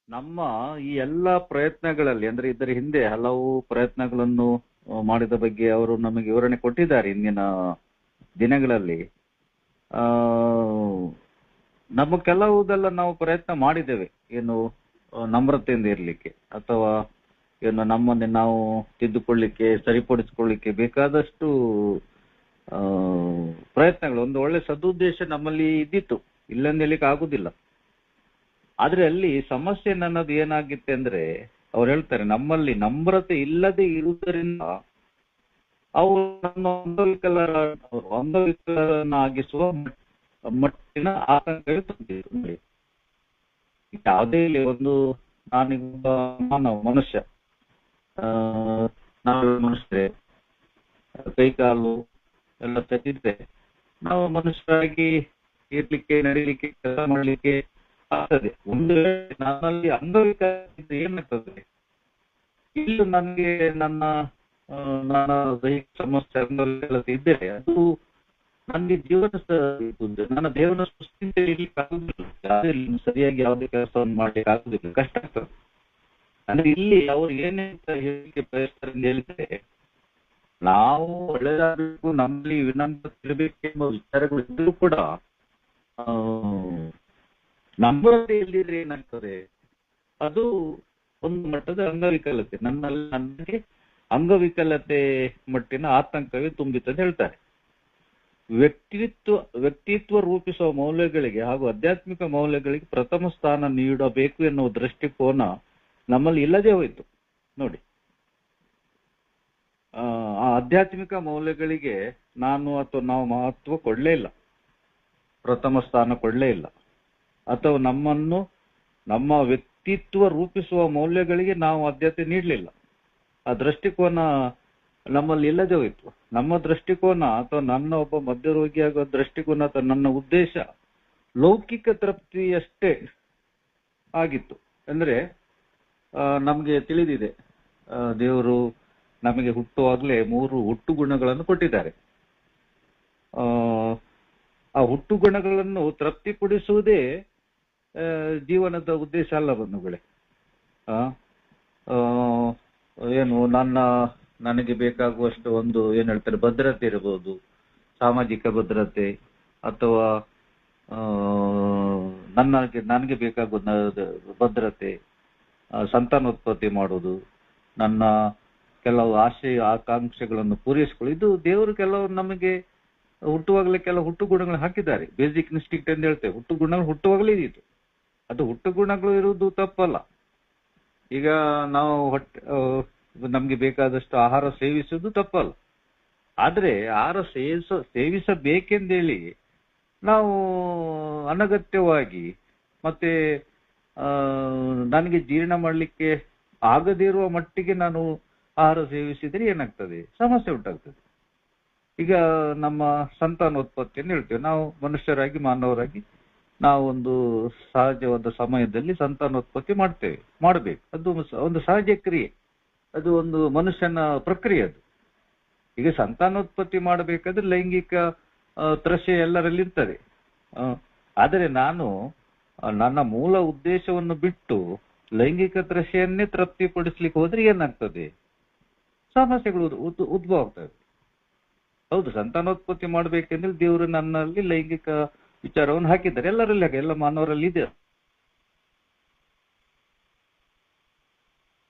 ನಮ್ಮ ಈ ಎಲ್ಲ ಪ್ರಯತ್ನಗಳಲ್ಲಿ ಅಂದ್ರೆ ಇದರ ಹಿಂದೆ ಹಲವು ಪ್ರಯತ್ನಗಳನ್ನು ಮಾಡಿದ ಬಗ್ಗೆ ಅವರು ನಮಗೆ ವಿವರಣೆ ಕೊಟ್ಟಿದ್ದಾರೆ ಇಂದಿನ ದಿನಗಳಲ್ಲಿ. ಆ ನಮ್ಮ ಕೆಲವುದೆಲ್ಲ ನಾವು ಪ್ರಯತ್ನ ಮಾಡಿದ್ದೇವೆ, ಏನು ನಮ್ರತೆಯಿಂದ ಇರ್ಲಿಕ್ಕೆ ಅಥವಾ ಏನು ನಮ್ಮನ್ನೇ ನಾವು ತಿದ್ದುಕೊಳ್ಳಿಕ್ಕೆ ಸರಿಪಡಿಸಿಕೊಳ್ಳಿಕ್ಕೆ ಬೇಕಾದಷ್ಟು ಪ್ರಯತ್ನಗಳು, ಒಂದು ಒಳ್ಳೆ ಸದುದ್ದೇಶ ನಮ್ಮಲ್ಲಿ ಇದ್ದಿತ್ತು, ಇಲ್ಲಂದು ಹೇಳಿಕ್ಕೆ ಆಗುದಿಲ್ಲ. ಆದ್ರೆ ಅಲ್ಲಿ ಸಮಸ್ಯೆ ನನ್ನದು ಏನಾಗಿತ್ತೆ ಅಂದ್ರೆ, ಅವ್ರು ಹೇಳ್ತಾರೆ ನಮ್ಮಲ್ಲಿ ನಮ್ರತೆ ಇಲ್ಲದೆ ಇರುವುದರಿಂದ ಅವು ನಮ್ಮ ಅಂಗವಿಕಲರನ್ನಾಗಿಸುವ ಮಟ್ಟಿನ ಆತಂಕವೇ ತಂದಿದೆ. ಯಾವುದೇ ಒಂದು ನಾನೀಗ ಮಾನವ ಮನುಷ್ಯ, ನಾವು ಮನುಷ್ಯರೇ, ಕೈಕಾಲು ಎಲ್ಲ ತೆಗೆದಿದ್ರೆ ನಾವು ಮನುಷ್ಯರಾಗಿ ಇರ್ಲಿಕ್ಕೆ, ನಡೀಲಿಕ್ಕೆ, ಕೆಲಸ ಮಾಡ್ಲಿಕ್ಕೆ ಆಗ್ತದೆ. ಒಂದು ವೇಳೆ ನನ್ನಲ್ಲಿ ಅಂಗವಿಕಲ ಏನಾಗ್ತದೆ, ಇಲ್ಲಿ ನನಗೆ ನನ್ನ ದೈಹಿಕ ಸಮಸ್ಯೆ ಅಂಗವಿಕಲತೆ ಇದ್ದರೆ ಅದು ನನಗೆ ಜೀವನ ನನ್ನ ದೇವನ ಸೃಷ್ಟಿಯಿಂದ ಇರ್ಲಿಕ್ಕೆ ಆಗುದಿಲ್ಲ, ಸರಿಯಾಗಿ ಯಾವುದೇ ಕೆಲಸವನ್ನು ಮಾಡ್ಲಿಕ್ಕೆ ಆಗುದಿಲ್ಲ, ಕಷ್ಟ ಆಗ್ತದೆ. ಅಂದ್ರೆ ಇಲ್ಲಿ ಅವ್ರು ಏನೇಂತ ಹೇಳಿಕೆ ಬಯಸ್ತಾರೆ ಅಂತ ಹೇಳಿದ್ರೆ, ನಾವು ಒಳ್ಳೆದಾಗಬೇಕು, ನಮ್ಮಲ್ಲಿ ವಿನಮ್ರತೆ ಇರಬೇಕೆಂಬ ವಿಚಾರಗಳು ಇದ್ರೂ ಕೂಡ ನಮ್ರತೆ ಇಲ್ದಿದ್ರೆ ಏನಾಗ್ತದೆ, ಅದು ಒಂದು ಮಟ್ಟದ ಅಂಗವಿಕಲತೆ, ನನಗೆ ಅಂಗವಿಕಲತೆ ಮಟ್ಟಿನ ಆತಂಕವೇ ತುಂಬಿತಂತ ಹೇಳ್ತಾರೆ. ವ್ಯಕ್ತಿತ್ವ ರೂಪಿಸುವ ಮೌಲ್ಯಗಳಿಗೆ ಹಾಗೂ ಆಧ್ಯಾತ್ಮಿಕ ಮೌಲ್ಯಗಳಿಗೆ ಪ್ರಥಮ ಸ್ಥಾನ ನೀಡಬೇಕು ಎನ್ನುವ ದೃಷ್ಟಿಕೋನ ನಮ್ಮಲ್ಲಿ ಇಲ್ಲದೆ ಹೋಯಿತು. ನೋಡಿ, ಆ ಆಧ್ಯಾತ್ಮಿಕ ಮೌಲ್ಯಗಳಿಗೆ ನಾವು ಮಹತ್ವ ಕೊಡ್ಲೇ ಇಲ್ಲ, ಪ್ರಥಮ ಸ್ಥಾನ ಕೊಡ್ಲೇ ಇಲ್ಲ. ಅಥವಾ ನಮ್ಮ ವ್ಯಕ್ತಿತ್ವ ರೂಪಿಸುವ ಮೌಲ್ಯಗಳಿಗೆ ನಾವು ಆದ್ಯತೆ ನೀಡಲಿಲ್ಲ. ಆ ದೃಷ್ಟಿಕೋನ ನಮ್ಮಲ್ಲಿ ಇಲ್ಲದೆ ಹೋಯಿತು. ನಮ್ಮ ದೃಷ್ಟಿಕೋನ ಅಥವಾ ನನ್ನ ಒಬ್ಬ ಮಧ್ಯರೋಗಿಯಾಗುವ ದೃಷ್ಟಿಕೋನ ಅಥವಾ ನನ್ನ ಉದ್ದೇಶ ಲೌಕಿಕ ತೃಪ್ತಿಯಷ್ಟೇ ಆಗಿತ್ತು. ಅಂದ್ರೆ ನಮ್ಗೆ ತಿಳಿದಿದೆ, ದೇವರು ನಮಗೆ ಹುಟ್ಟುವಾಗಲೇ 3 ಹುಟ್ಟು ಗುಣಗಳನ್ನು ಕೊಟ್ಟಿದ್ದಾರೆ. ಆ ಹುಟ್ಟು ಗುಣಗಳನ್ನು ತೃಪ್ತಿಪಡಿಸುವುದೇ ಜೀವನದ ಉದ್ದೇಶ ಅಲ್ಲ ಬಂಧುಗಳೇ. ಏನು ನನಗೆ ಬೇಕಾಗುವಷ್ಟು ಒಂದು ಏನ್ ಹೇಳ್ತಾರೆ ಭದ್ರತೆ ಇರಬಹುದು, ಸಾಮಾಜಿಕ ಭದ್ರತೆ, ಅಥವಾ ನನಗೆ ಬೇಕಾಗುವ ಭದ್ರತೆ, ಸಂತಾನೋತ್ಪತ್ತಿ ಮಾಡೋದು, ನನ್ನ ಕೆಲವು ಆಶಯ ಆಕಾಂಕ್ಷೆಗಳನ್ನು ಪೂರೈಸಿಕೊಳ್ಳಿ. ಇದು ದೇವರು ಕೆಲವು ನಮಗೆ ಹುಟ್ಟುವಾಗಲೇ ಕೆಲವು ಹುಟ್ಟು ಗುಣಗಳು ಹಾಕಿದ್ದಾರೆ. ಬೇಸಿಕ್ ಇನ್ಸ್ಟಿಂಕ್ಟ್ ಅಂತ ಹೇಳ್ತೇವೆ. ಹುಟ್ಟು ಗುಣಗಳು ಹುಟ್ಟುವಾಗಲೇ ಇದ್ದಿತ್ತು. ಅದು ಹುಟ್ಟು ಗುಣಗಳು ಇರುವುದು ತಪ್ಪಲ್ಲ. ಈಗ ನಾವು ನಮ್ಗೆ ಬೇಕಾದಷ್ಟು ಆಹಾರ ಸೇವಿಸುವುದು ತಪ್ಪಲ್ಲ. ಆದ್ರೆ ಆಹಾರ ಸೇವಿಸಬೇಕೆಂದೇಳಿ ನಾವು ಅನಗತ್ಯವಾಗಿ ಮತ್ತೆ ನನಗೆ ಜೀರ್ಣ ಮಾಡ್ಲಿಕ್ಕೆ ಆಗದೇ ಇರುವ ಮಟ್ಟಿಗೆ ನಾನು ಆಹಾರ ಸೇವಿಸಿದ್ರೆ ಏನಾಗ್ತದೆ, ಸಮಸ್ಯೆ ಉಂಟಾಗ್ತದೆ. ಈಗ ನಮ್ಮ ಸಂತಾನೋತ್ಪತ್ತಿಯನ್ನು ಹೇಳ್ತೇವೆ, ನಾವು ಮನುಷ್ಯರಾಗಿ ಮಾನವರಾಗಿ ನಾವು ಒಂದು ಸಹಜವಾದ ಸಮಯದಲ್ಲಿ ಸಂತಾನೋತ್ಪತ್ತಿ ಮಾಡಬೇಕು. ಅದು ಒಂದು ಸಹಜ ಕ್ರಿಯೆ, ಅದು ಒಂದು ಮನುಷ್ಯನ ಪ್ರಕ್ರಿಯೆ. ಅದು ಈಗ ಸಂತಾನೋತ್ಪತ್ತಿ ಮಾಡಬೇಕಾದ್ರೆ ಲೈಂಗಿಕ ತೃಷೆ ಎಲ್ಲರಲ್ಲಿ ಇರ್ತದೆ. ಆದರೆ ನಾನು ನನ್ನ ಮೂಲ ಉದ್ದೇಶವನ್ನು ಬಿಟ್ಟು ಲೈಂಗಿಕ ತೃಷೆಯನ್ನೇ ತೃಪ್ತಿಪಡಿಸ್ಲಿಕ್ಕೆ ಹೋದ್ರೆ ಏನಾಗ್ತದೆ, ಸಮಸ್ಯೆಗಳು ಉದ್ಭವ ಆಗ್ತದೆ. ಹೌದು, ಸಂತಾನೋತ್ಪತ್ತಿ ಮಾಡ್ಬೇಕೆಂದ್ರೆ ದೇವರು ನನ್ನಲ್ಲಿ ಲೈಂಗಿಕ ವಿಚಾರವನ್ನು ಹಾಕಿದ್ದಾರೆ. ಎಲ್ಲರಲ್ಲಿ ಹಾಗೆ, ಎಲ್ಲ ಮಾನವರಲ್ಲಿ ಇದೆ.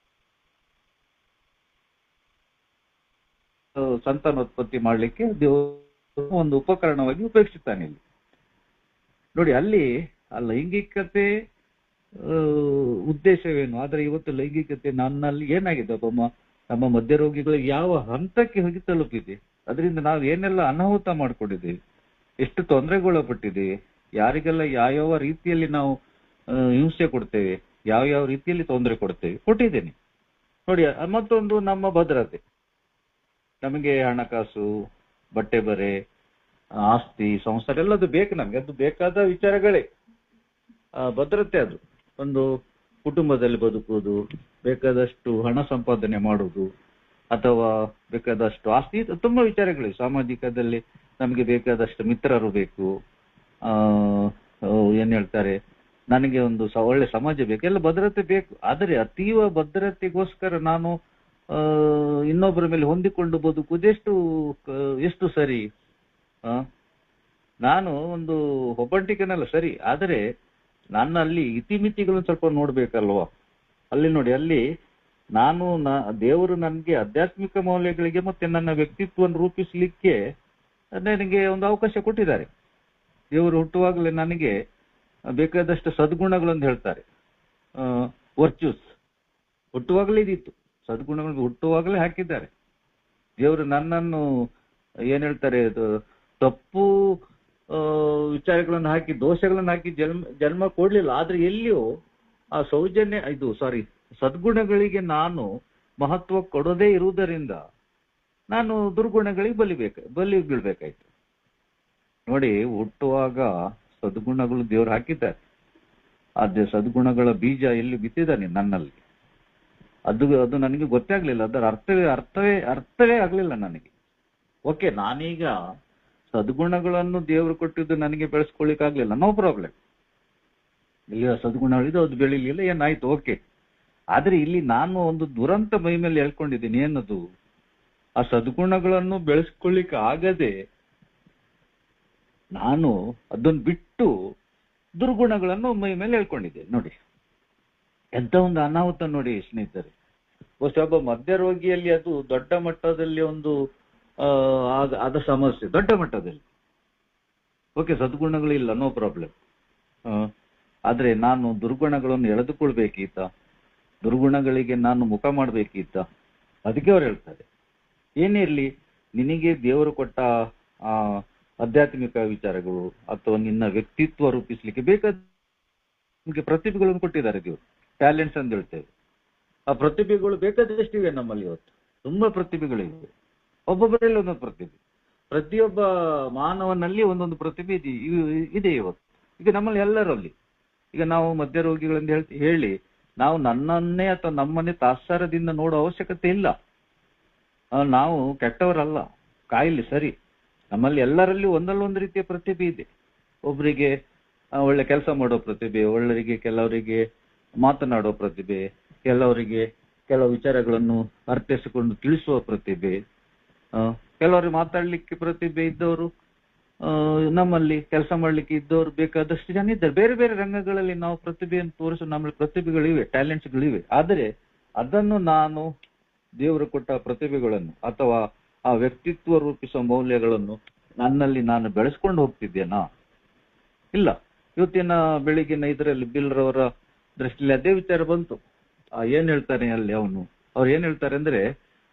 ಸಂತಾನೋತ್ಪತ್ತಿ ಮಾಡ್ಲಿಕ್ಕೆ ದೇವರು ಒಂದು ಉಪಕರಣವಾಗಿ ಉಪಯೋಗಿಸುತ್ತಾನೆ. ಇಲ್ಲಿ ನೋಡಿ, ಅಲ್ಲಿ ಆ ಲೈಂಗಿಕತೆ ಉದ್ದೇಶವೇನು. ಆದ್ರೆ ಇವತ್ತು ಲೈಂಗಿಕತೆ ನನ್ನಲ್ಲಿ ಏನಾಗಿದೆ, ನಮ್ಮ ಮಧ್ಯ ರೋಗಿಗಳಿಗೆ ಯಾವ ಹಂತಕ್ಕೆ ಹೋಗಿ ತಲುಪಿದೆ, ಅದರಿಂದ ನಾವು ಏನೆಲ್ಲ ಅನಾಹುತ ಮಾಡ್ಕೊಂಡಿದ್ದೇವೆ, ಎಷ್ಟು ತೊಂದರೆಗೊಳಪಟ್ಟಿದ್ದೇವೆ, ಯಾರಿಗೆಲ್ಲ ಯಾವ್ಯಾವ ರೀತಿಯಲ್ಲಿ ನಾವು ಹಿಂಸೆ ಕೊಡ್ತೇವೆ, ಯಾವ ರೀತಿಯಲ್ಲಿ ತೊಂದರೆ ಕೊಟ್ಟಿದ್ದೇನೆ ನೋಡಿ. ಮತ್ತೊಂದು ನಮ್ಮ ಭದ್ರತೆ, ನಮಗೆ ಹಣಕಾಸು, ಬಟ್ಟೆ ಬರೆ, ಆಸ್ತಿ, ಸಂಸಾರ ಎಲ್ಲದು ಬೇಕು ನಮ್ಗೆ. ಅದು ಬೇಕಾದ ವಿಚಾರಗಳೇ ಭದ್ರತೆ. ಅದು ಒಂದು ಕುಟುಂಬದಲ್ಲಿ ಬದುಕುವುದು, ಬೇಕಾದಷ್ಟು ಹಣ ಸಂಪಾದನೆ ಮಾಡುವುದು, ಅಥವಾ ಬೇಕಾದಷ್ಟು ಆಸ್ತಿ, ತುಂಬಾ ವಿಚಾರಗಳಿವೆ. ಸಾಮಾಜಿಕದಲ್ಲಿ ನಮಗೆ ಬೇಕಾದಷ್ಟು ಮಿತ್ರರು ಬೇಕು, ಏನ್ ಹೇಳ್ತಾರೆ, ನನಗೆ ಒಂದು ಒಳ್ಳೆ ಸಮಾಜ ಬೇಕು, ಎಲ್ಲ ಭದ್ರತೆ ಬೇಕು. ಆದರೆ ಅತೀವ ಭದ್ರತೆಗೋಸ್ಕರ ನಾನು ಇನ್ನೊಬ್ಬರ ಮೇಲೆ ಹೊಂದಿಕೊಂಡು ಬದುಕುವುದೆಷ್ಟು ಎಷ್ಟು ಸರಿ? ನಾನು ಒಂದು ಒಬ್ಬಂಟಿಗನಲ್ಲ ಸರಿ, ಆದರೆ ನನ್ನಲ್ಲಿ ಇತಿಮಿತಿಗಳನ್ನು ಸ್ವಲ್ಪ ನೋಡ್ಬೇಕಲ್ವಾ? ಅಲ್ಲಿ ನೋಡಿ, ಅಲ್ಲಿ ನಾನು ದೇವರು ನನಗೆ ಆಧ್ಯಾತ್ಮಿಕ ಮೌಲ್ಯಗಳಿಗೆ ಮತ್ತೆ ನನ್ನ ವ್ಯಕ್ತಿತ್ವವನ್ನು ರೂಪಿಸಲಿಕ್ಕೆ ನನಗೆ ಒಂದು ಅವಕಾಶ ಕೊಟ್ಟಿದ್ದಾರೆ. ದೇವರು ಹುಟ್ಟುವಾಗಲೇ ನನಗೆ ಬೇಕಾದಷ್ಟು ಸದ್ಗುಣಗಳನ್ನು ಹೇಳ್ತಾರೆ, ವರ್ಚ್ಯೂಸ್ ಹುಟ್ಟುವಾಗಲೇ ಇದಿತ್ತು, ಸದ್ಗುಣಗಳು ಹುಟ್ಟುವಾಗಲೇ ಹಾಕಿದ್ದಾರೆ. ದೇವರು ನನ್ನನ್ನು ಏನ್ ಹೇಳ್ತಾರೆ, ತಪ್ಪು ವಿಚಾರಗಳನ್ನು ಹಾಕಿ ದೋಷಗಳನ್ನು ಹಾಕಿ ಜನ್ಮ ಕೊಡ್ಲಿಲ್ಲ. ಆದ್ರೆ ಎಲ್ಲಿಯೂ ಆ ಸದ್ಗುಣಗಳಿಗೆ ನಾನು ಮಹತ್ವ ಕೊಡದೇ ಇರುವುದರಿಂದ ನಾನು ದುರ್ಗುಣಗಳಿಗೆ ಬಲಿ ಬೀಳ್ಬೇಕಾಯ್ತು. ನೋಡಿ, ಹುಟ್ಟುವಾಗ ಸದ್ಗುಣಗಳು ದೇವರು ಹಾಕಿದ್ದಾರೆ. ಆದ್ರೆ ಸದ್ಗುಣಗಳ ಬೀಜ ಎಲ್ಲಿ ಬಿತ್ತಿದ್ದಾನೆ ನನ್ನಲ್ಲಿ, ಅದು ನನಗೆ ಗೊತ್ತಾಗ್ಲಿಲ್ಲ. ಅದರ ಅರ್ಥವೇ ಆಗ್ಲಿಲ್ಲ ನನಗೆ. ಓಕೆ, ನಾನೀಗ ಸದ್ಗುಣಗಳನ್ನು ದೇವರು ಕೊಟ್ಟಿದ್ದು ನನಗೆ ಬೆಳೆಸ್ಕೊಳ್ಳಿಕ್ಕಾಗ್ಲಿಲ್ಲ, ನೋ ಪ್ರಾಬ್ಲಮ್. ಇಲ್ಲಿ ಸದ್ಗುಣಗಳಿದ್ದು ಅದು ಬೆಳಿಲಿಲ್ಲ, ಏನಾಯ್ತು, ಓಕೆ. ಆದ್ರೆ ಇಲ್ಲಿ ನಾನು ಒಂದು ದುರಂತ ಮೈ ಮೇಲೆ ಹೇಳ್ಕೊಂಡಿದ್ದೀನಿ. ಏನದು? ಆ ಸದ್ಗುಣಗಳನ್ನು ಬೆಳೆಸ್ಕೊಳ್ಳಿಕ್ಕೆ ಆಗದೆ ನಾನು ಅದನ್ನು ಬಿಟ್ಟು ದುರ್ಗುಣಗಳನ್ನು ಮೈ ಮೇಲೆ ಹೇಳ್ಕೊಂಡಿದ್ದೆ. ನೋಡಿ ಎಂತ ಒಂದು ಅನಾಹುತ ನೋಡಿ ಸ್ನೇಹಿತರೆ. ಒಬ್ಬ ಮಧ್ಯ ರೋಗಿಯಲ್ಲಿ ಅದು ದೊಡ್ಡ ಮಟ್ಟದಲ್ಲಿ ಒಂದು ಆದ ಸಮಸ್ಯೆ, ದೊಡ್ಡ ಮಟ್ಟದಲ್ಲಿ. ಓಕೆ, ಸದ್ಗುಣಗಳಿಲ್ಲ, ನೋ ಪ್ರಾಬ್ಲಮ್. ಆದ್ರೆ ನಾನು ದುರ್ಗುಣಗಳನ್ನು ಎಳೆದುಕೊಳ್ಬೇಕೀತ, ದುರ್ಗುಣಗಳಿಗೆ ನಾನು ಮುಖ ಮಾಡ್ಬೇಕೀತ. ಅದಕ್ಕೆ ಅವ್ರು ಹೇಳ್ತಾರೆ, ಏನಿರ್ಲಿ ನಿನಗೆ ದೇವರು ಕೊಟ್ಟ ಆಧ್ಯಾತ್ಮಿಕ ವಿಚಾರಗಳು ಅಥವಾ ನಿನ್ನ ವ್ಯಕ್ತಿತ್ವ ರೂಪಿಸ್ಲಿಕ್ಕೆ ಬೇಕಾದ ನಿಮಗೆ ಪ್ರತಿಭೆಗಳನ್ನು ಕೊಟ್ಟಿದ್ದಾರೆ ದೇವರು, ಟ್ಯಾಲೆಂಟ್ಸ್ ಅಂತ ಹೇಳ್ತೇವೆ. ಆ ಪ್ರತಿಭೆಗಳು ಬೇಕಾದಷ್ಟಿವೆ ನಮ್ಮಲ್ಲಿ. ಇವತ್ತು ತುಂಬಾ ಪ್ರತಿಭೆಗಳಿವೆ, ಒಬ್ಬೊಬ್ಬರಲ್ಲಿ ಒಂದೊಂದು ಪ್ರತಿಭೆ. ಪ್ರತಿಯೊಬ್ಬ ಮಾನವನಲ್ಲಿ ಒಂದೊಂದು ಪ್ರತಿಭೆ ಇದೆ ಇವತ್ತು. ಈಗ ನಮ್ಮಲ್ಲಿ ಎಲ್ಲರಲ್ಲಿ, ಈಗ ನಾವು ಮಧ್ಯ ರೋಗಿಗಳಿಂದ ಹೇಳಿ ನಾವು ನನ್ನನ್ನೇ ಅಥವಾ ನಮ್ಮನ್ನೇ ತಾತ್ಸಾರದಿಂದ ನೋಡೋ ಅವಶ್ಯಕತೆ ಇಲ್ಲ. ನಾವು ಕೆಟ್ಟವರಲ್ಲ, ಕಾಯಿಲೆ ಸರಿ. ನಮ್ಮಲ್ಲಿ ಎಲ್ಲರಲ್ಲಿ ಒಂದಲ್ಲೊಂದು ರೀತಿಯ ಪ್ರತಿಭೆ ಇದೆ. ಒಬ್ಬರಿಗೆ ಒಳ್ಳೆ ಕೆಲಸ ಮಾಡೋ ಪ್ರತಿಭೆ, ಕೆಲವರಿಗೆ ಮಾತನಾಡೋ ಪ್ರತಿಭೆ, ಕೆಲವರಿಗೆ ಕೆಲವು ವಿಚಾರಗಳನ್ನು ಅರ್ಥೈಸಿಕೊಂಡು ತಿಳಿಸುವ ಪ್ರತಿಭೆ, ಕೆಲವರಿಗೆ ಮಾತಾಡ್ಲಿಕ್ಕೆ ಪ್ರತಿಭೆ ಇದ್ದವರು, ನಮ್ಮಲ್ಲಿ ಕೆಲಸ ಮಾಡ್ಲಿಕ್ಕೆ ಇದ್ದವರು ಬೇಕಾದಷ್ಟು ಜನ ಇದ್ದಾರೆ. ಬೇರೆ ಬೇರೆ ರಂಗಗಳಲ್ಲಿ ನಾವು ಪ್ರತಿಭೆಯನ್ನು ತೋರಿಸೋ ನಮ್ಮಲ್ಲಿ ಪ್ರತಿಭೆಗಳಿವೆ, ಟ್ಯಾಲೆಂಟ್ಸ್ಗಳಿವೆ. ಆದರೆ ಅದನ್ನು ನಾನು ದೇವರು ಕೊಟ್ಟ ಪ್ರತಿಭೆಗಳನ್ನು ಅಥವಾ ಆ ವ್ಯಕ್ತಿತ್ವ ರೂಪಿಸುವ ಮೌಲ್ಯಗಳನ್ನು ನನ್ನಲ್ಲಿ ನಾನು ಬೆಳೆಸ್ಕೊಂಡು ಹೋಗ್ತಿದ್ದೇನಾ? ಇಲ್ಲ. ಇವತ್ತಿನ ಬೆಳಿಗ್ಗಿನ ಇದರಲ್ಲಿ ಬಿಲ್ರವರ ದೃಷ್ಟಿಯಲ್ಲಿ ಅದೇ ವಿಚಾರ ಬಂತು. ಏನ್ ಹೇಳ್ತಾನೆ ಅಲ್ಲಿ ಅವ್ರು ಏನ್ ಹೇಳ್ತಾರೆ ಅಂದ್ರೆ,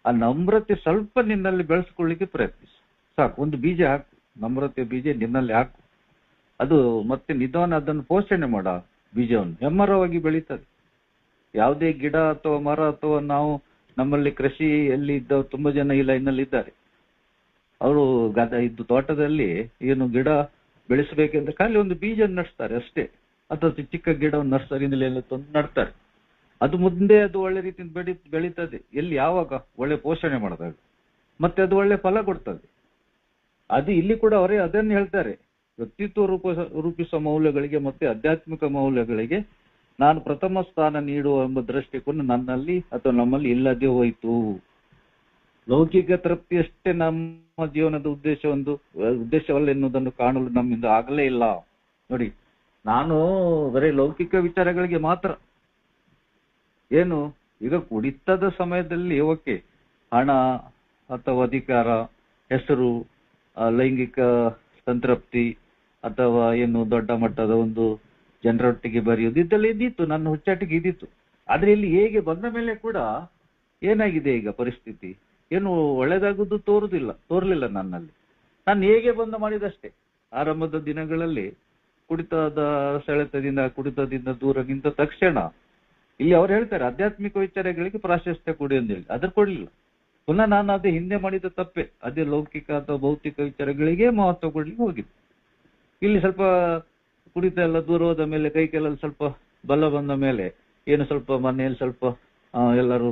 ಆ ನಮ್ರತೆ ಸ್ವಲ್ಪ ನಿನ್ನಲ್ಲಿ ಬೆಳೆಸ್ಕೊಳ್ಳಿಕ್ಕೆ ಪ್ರಯತ್ನಿಸು, ಸಾಕು. ಒಂದು ಬೀಜ ಹಾಕು, ನಮ್ರತೆ ಬೀಜ ನಿನ್ನಲ್ಲಿ ಹಾಕು. ಅದು ಮತ್ತೆ ನಿಧಾನ ಅದನ್ನು ಪೋಷಣೆ ಮಾಡ, ಬೀಜವನ್ನು ಹೆಮ್ಮರವಾಗಿ ಬೆಳೀತದೆ. ಯಾವುದೇ ಗಿಡ ಅಥವಾ ಮರ ಅಥವಾ ನಾವು ನಮ್ಮಲ್ಲಿ ಕೃಷಿಯಲ್ಲಿ ಇದ್ದ ತುಂಬಾ ಜನ ಈ ಲೈನಲ್ಲಿ ಇದ್ದಾರೆ. ಅವರು ಇದ್ದು ತೋಟದಲ್ಲಿ ಏನು ಗಿಡ ಬೆಳೆಸಬೇಕೆಂದ್ರೆ ಖಾಲಿ ಒಂದು ಬೀಜ ನಡ್ಸ್ತಾರೆ ಅಷ್ಟೇ, ಅಥವಾ ಚಿಕ್ಕ ಗಿಡವನ್ನು ನರ್ಸರಿನಲ್ಲಿ ಎಲ್ಲ ತಂದು ನಡ್ತಾರೆ. ಅದು ಮುಂದೆ ಅದು ಒಳ್ಳೆ ರೀತಿಯಿಂದ ಬೆಳೀತದೆ ಎಲ್ಲಿ, ಯಾವಾಗ ಒಳ್ಳೆ ಪೋಷಣೆ ಮಾಡಿದಾಗ, ಮತ್ತೆ ಅದು ಒಳ್ಳೆ ಫಲ ಕೊಡ್ತದೆ. ಅದು ಇಲ್ಲಿ ಕೂಡ ಅವರೇ ಅದನ್ನು ಹೇಳ್ತಾರೆ, ವ್ಯಕ್ತಿತ್ವ ರೂಪಿಸುವ ಮೌಲ್ಯಗಳಿಗೆ ಮತ್ತೆ ಆಧ್ಯಾತ್ಮಿಕ ಮೌಲ್ಯಗಳಿಗೆ ನಾನು ಪ್ರಥಮ ಸ್ಥಾನ ನೀಡುವ ಎಂಬ ದೃಷ್ಟಿಕೋನ ನನ್ನಲ್ಲಿ ಅಥವಾ ನಮ್ಮಲ್ಲಿ ಇಲ್ಲದೆ ಹೋಯಿತು. ಲೌಕಿಕ ತೃಪ್ತಿ ಅಷ್ಟೇ ನಮ್ಮ ಜೀವನದ ಉದ್ದೇಶವಲ್ಲ ಎನ್ನುವುದನ್ನು ಕಾಣಲು ನಮ್ಮಿಂದ ಆಗಲೇ ಇಲ್ಲ. ನೋಡಿ, ನಾನು ಬರೀ ಲೌಕಿಕ ವಿಚಾರಗಳಿಗೆ ಮಾತ್ರ ಏನು, ಈಗ ಕುಡಿತದ ಸಮಯದಲ್ಲಿ ಓಕೆ, ಹಣ ಅಥವಾ ಅಧಿಕಾರ, ಹೆಸರು, ಲೈಂಗಿಕ ಸಂತೃಪ್ತಿ ಅಥವಾ ಏನು ದೊಡ್ಡ ಮಟ್ಟದ ಒಂದು ಜನರೊಟ್ಟಿಗೆ ಬರೆಯುವುದು, ಇದೆಲ್ಲ ಇದ್ದಿತ್ತು, ನನ್ನ ಹುಚ್ಚಾಟಿಗೆ ಇದ್ದಿತ್ತು. ಆದ್ರೆ ಇಲ್ಲಿ ಹೇಗೆ ಬಂದ ಮೇಲೆ ಕೂಡ ಏನಾಗಿದೆ ಈಗ ಪರಿಸ್ಥಿತಿ, ಏನು ಒಳ್ಳೇದಾಗುವುದು ತೋರ್ಲಿಲ್ಲ ನನ್ನಲ್ಲಿ. ನಾನು ಹೇಗೆ ಬಂದ ಮಾಡಿದಷ್ಟೇ. ಆರಂಭದ ದಿನಗಳಲ್ಲಿ ಕುಡಿತದ ಕುಡಿತದಿಂದ ದೂರ ನಿಂತ ತಕ್ಷಣ ಇಲ್ಲಿ ಅವ್ರು ಹೇಳ್ತಾರೆ ಆಧ್ಯಾತ್ಮಿಕ ವಿಚಾರಗಳಿಗೆ ಪ್ರಾಶಸ್ತ್ಯ ಕೊಡಿ ಅಂತೇಳಿ, ಅದ್ರ ಕೊಡ್ಲಿಲ್ಲ. ಪುನಃ ನಾನು ಅದೇ ಹಿಂದೆ ಮಾಡಿದ ತಪ್ಪೆ, ಅದೇ ಲೌಕಿಕ ಅಥವಾ ಭೌತಿಕ ವಿಚಾರಗಳಿಗೆ ಮಹತ್ವ ಕೊಡ್ಲಿಕ್ಕೆ ಹೋಗಿದ್ದು. ಇಲ್ಲಿ ಸ್ವಲ್ಪ ಕುಡಿತ ಎಲ್ಲ ದೂರ ಹೋದ ಮೇಲೆ, ಕೈ ಕೆಲ ಸ್ವಲ್ಪ ಬಲ ಬಂದ ಮೇಲೆ, ಏನು ಸ್ವಲ್ಪ ಮನೆಯಲ್ಲಿ ಸ್ವಲ್ಪ ಎಲ್ಲರೂ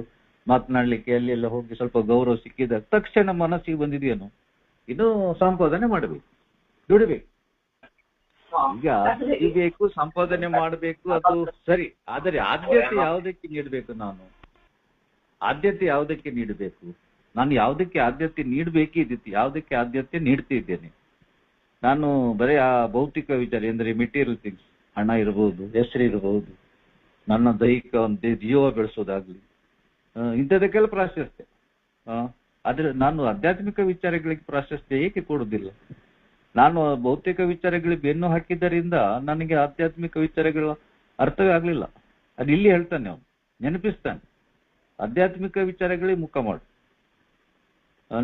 ಮಾತನಾಡ್ಲಿಕ್ಕೆ ಅಲ್ಲಿ ಎಲ್ಲ ಹೋಗಿ ಸ್ವಲ್ಪ ಗೌರವ ಸಿಕ್ಕಿದ ತಕ್ಷಣ ಮನಸ್ಸಿಗೆ ಬಂದಿದೆಯೇನು, ಇನ್ನು ಸಂಪಾದನೆ ಮಾಡಬೇಕು, ದುಡಿಬೇಕು. ಈಗ ಬೇಕು, ಸಂಪಾದನೆ ಮಾಡಬೇಕು, ಅದು ಸರಿ. ಆದರೆ ಆದ್ಯತೆ ಯಾವುದಕ್ಕೆ ನೀಡಬೇಕು? ಆದ್ಯತೆ ಯಾವುದಕ್ಕೆ ನೀಡಬೇಕು? ನಾನು ಯಾವುದಕ್ಕೆ ಆದ್ಯತೆ ನೀಡಬೇಕಿದ್ದಿತ್ತು, ಯಾವುದಕ್ಕೆ ಆದ್ಯತೆ ನೀಡ್ತಿದ್ದೇನೆ? ನಾನು ಬರೀ ಆ ಭೌತಿಕ ವಿಚಾರ ಅಂದ್ರೆ ಮೆಟೀರಿಯಲ್ ಥಿಂಗ್ಸ್, ಹಣ ಇರಬಹುದು, ಹೆಸರು ಇರಬಹುದು, ನನ್ನ ದೈಹಿಕ ಒಂದು ಜೀವ ಬೆಳೆಸೋದಾಗ್ಲಿ, ಇಂಥದಕ್ಕೆಲ್ಲ ಪ್ರಾಶಸ್ತ್ಯ. ಆದ್ರೆ ನಾನು ಆಧ್ಯಾತ್ಮಿಕ ವಿಚಾರಗಳಿಗೆ ಪ್ರಾಶಸ್ತ್ಯ ಏಕೆ ಕೊಡುವುದಿಲ್ಲ? ನಾನು ಭೌತಿಕ ವಿಚಾರಗಳಿಗೆ ಬೆನ್ನು ಹಾಕಿದ್ದರಿಂದ ನನಗೆ ಆಧ್ಯಾತ್ಮಿಕ ವಿಚಾರಗಳ ಅರ್ಥವೇ ಆಗ್ಲಿಲ್ಲ. ಅದು ಇಲ್ಲಿ ಹೇಳ್ತಾನೆ, ಅವನು ನೆನಪಿಸ್ತಾನೆ, ಆಧ್ಯಾತ್ಮಿಕ ವಿಚಾರಗಳಿಗೆ ಮುಖ ಮಾಡು.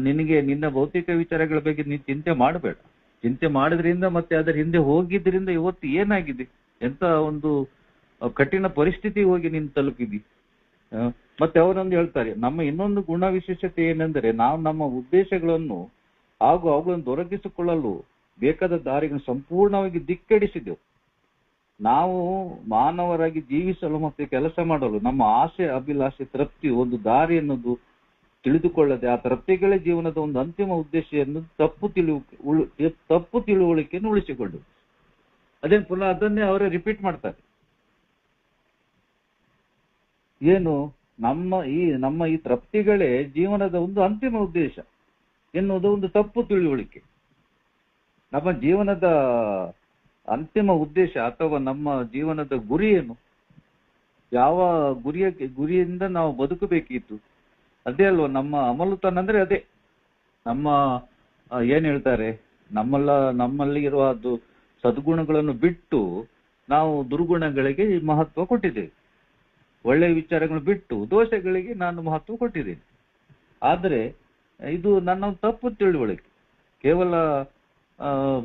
ನಿನಗೆ ನಿನ್ನ ಭೌತಿಕ ವಿಚಾರಗಳ ಬಗ್ಗೆ ನೀನು ಚಿಂತೆ ಮಾಡಬೇಡ. ಚಿಂತೆ ಮಾಡಿದ್ರಿಂದ ಮತ್ತೆ ಅದರ ಹಿಂದೆ ಹೋಗಿದ್ರಿಂದ ಇವತ್ತು ಏನಾಗಿದೆ, ಎಂತ ಒಂದು ಕಠಿಣ ಪರಿಸ್ಥಿತಿ ಹೋಗಿ ನೀನು ತಲುಪಿದಿ. ಮತ್ತೆ ಅವರೊಂದು ಹೇಳ್ತಾರೆ, ನಮ್ಮ ಇನ್ನೊಂದು ಗುಣ ವಿಶೇಷತೆ ಏನೆಂದರೆ ನಾವು ನಮ್ಮ ಉದ್ದೇಶಗಳನ್ನು ಹಾಗೂ ಅವುಗಳನ್ನು ದೊರಕಿಸಿಕೊಳ್ಳಲು ಬೇಕಾದ ದಾರಿಗಳನ್ನು ಸಂಪೂರ್ಣವಾಗಿ ದಿಕ್ಕಡಿಸಿದೆವು. ನಾವು ಮಾನವರಾಗಿ ಜೀವಿಸಲು ಮತ್ತೆ ಕೆಲಸ ಮಾಡಲು ನಮ್ಮ ಆಸೆ, ಅಭಿಲಾಷೆ, ತೃಪ್ತಿ ಒಂದು ದಾರಿ ಅನ್ನೋದು ತಿಳಿದುಕೊಳ್ಳದೆ ಆ ತೃಪ್ತಿಗಳೇ ಜೀವನದ ಒಂದು ಅಂತಿಮ ಉದ್ದೇಶ ಎನ್ನುವುದು ತಪ್ಪು ತಿಳುವಳಿಕೆಯನ್ನು ಉಳಿಸಿಕೊಂಡು ಅದೇನು ಪುನಃ ಅದನ್ನೇ ಅವರೇ ರಿಪೀಟ್ ಮಾಡ್ತಾರೆ. ಏನು ನಮ್ಮ ಈ ತೃಪ್ತಿಗಳೇ ಜೀವನದ ಒಂದು ಅಂತಿಮ ಉದ್ದೇಶ ಎನ್ನುವುದು ಒಂದು ತಪ್ಪು ತಿಳುವಳಿಕೆ. ನಮ್ಮ ಜೀವನದ ಅಂತಿಮ ಉದ್ದೇಶ ಅಥವಾ ನಮ್ಮ ಜೀವನದ ಗುರಿ ಏನು? ಯಾವ ಗುರಿಯಿಂದ ನಾವು ಬದುಕಬೇಕಿತ್ತು? ಅದೇ ಅಲ್ವಾ ನಮ್ಮ ಅಮಲತನ ಅಂದ್ರೆ. ಅದೇ ನಮ್ಮ ಏನ್ ಹೇಳ್ತಾರೆ, ನಮ್ಮಲ್ಲಿ ಇರುವ ಅದು ಸದ್ಗುಣಗಳನ್ನು ಬಿಟ್ಟು ನಾವು ದುರ್ಗುಣಗಳಿಗೆ ಮಹತ್ವ ಕೊಟ್ಟಿದ್ದೇವೆ. ಒಳ್ಳೆಯ ವಿಚಾರಗಳನ್ನು ಬಿಟ್ಟು ದೋಷಗಳಿಗೆ ನಾನು ಮಹತ್ವ ಕೊಟ್ಟಿದ್ದೇನೆ. ಆದರೆ ಇದು ನನ್ನ ತಪ್ಪು ತಿಳುವಳಿಕೆ. ಕೇವಲ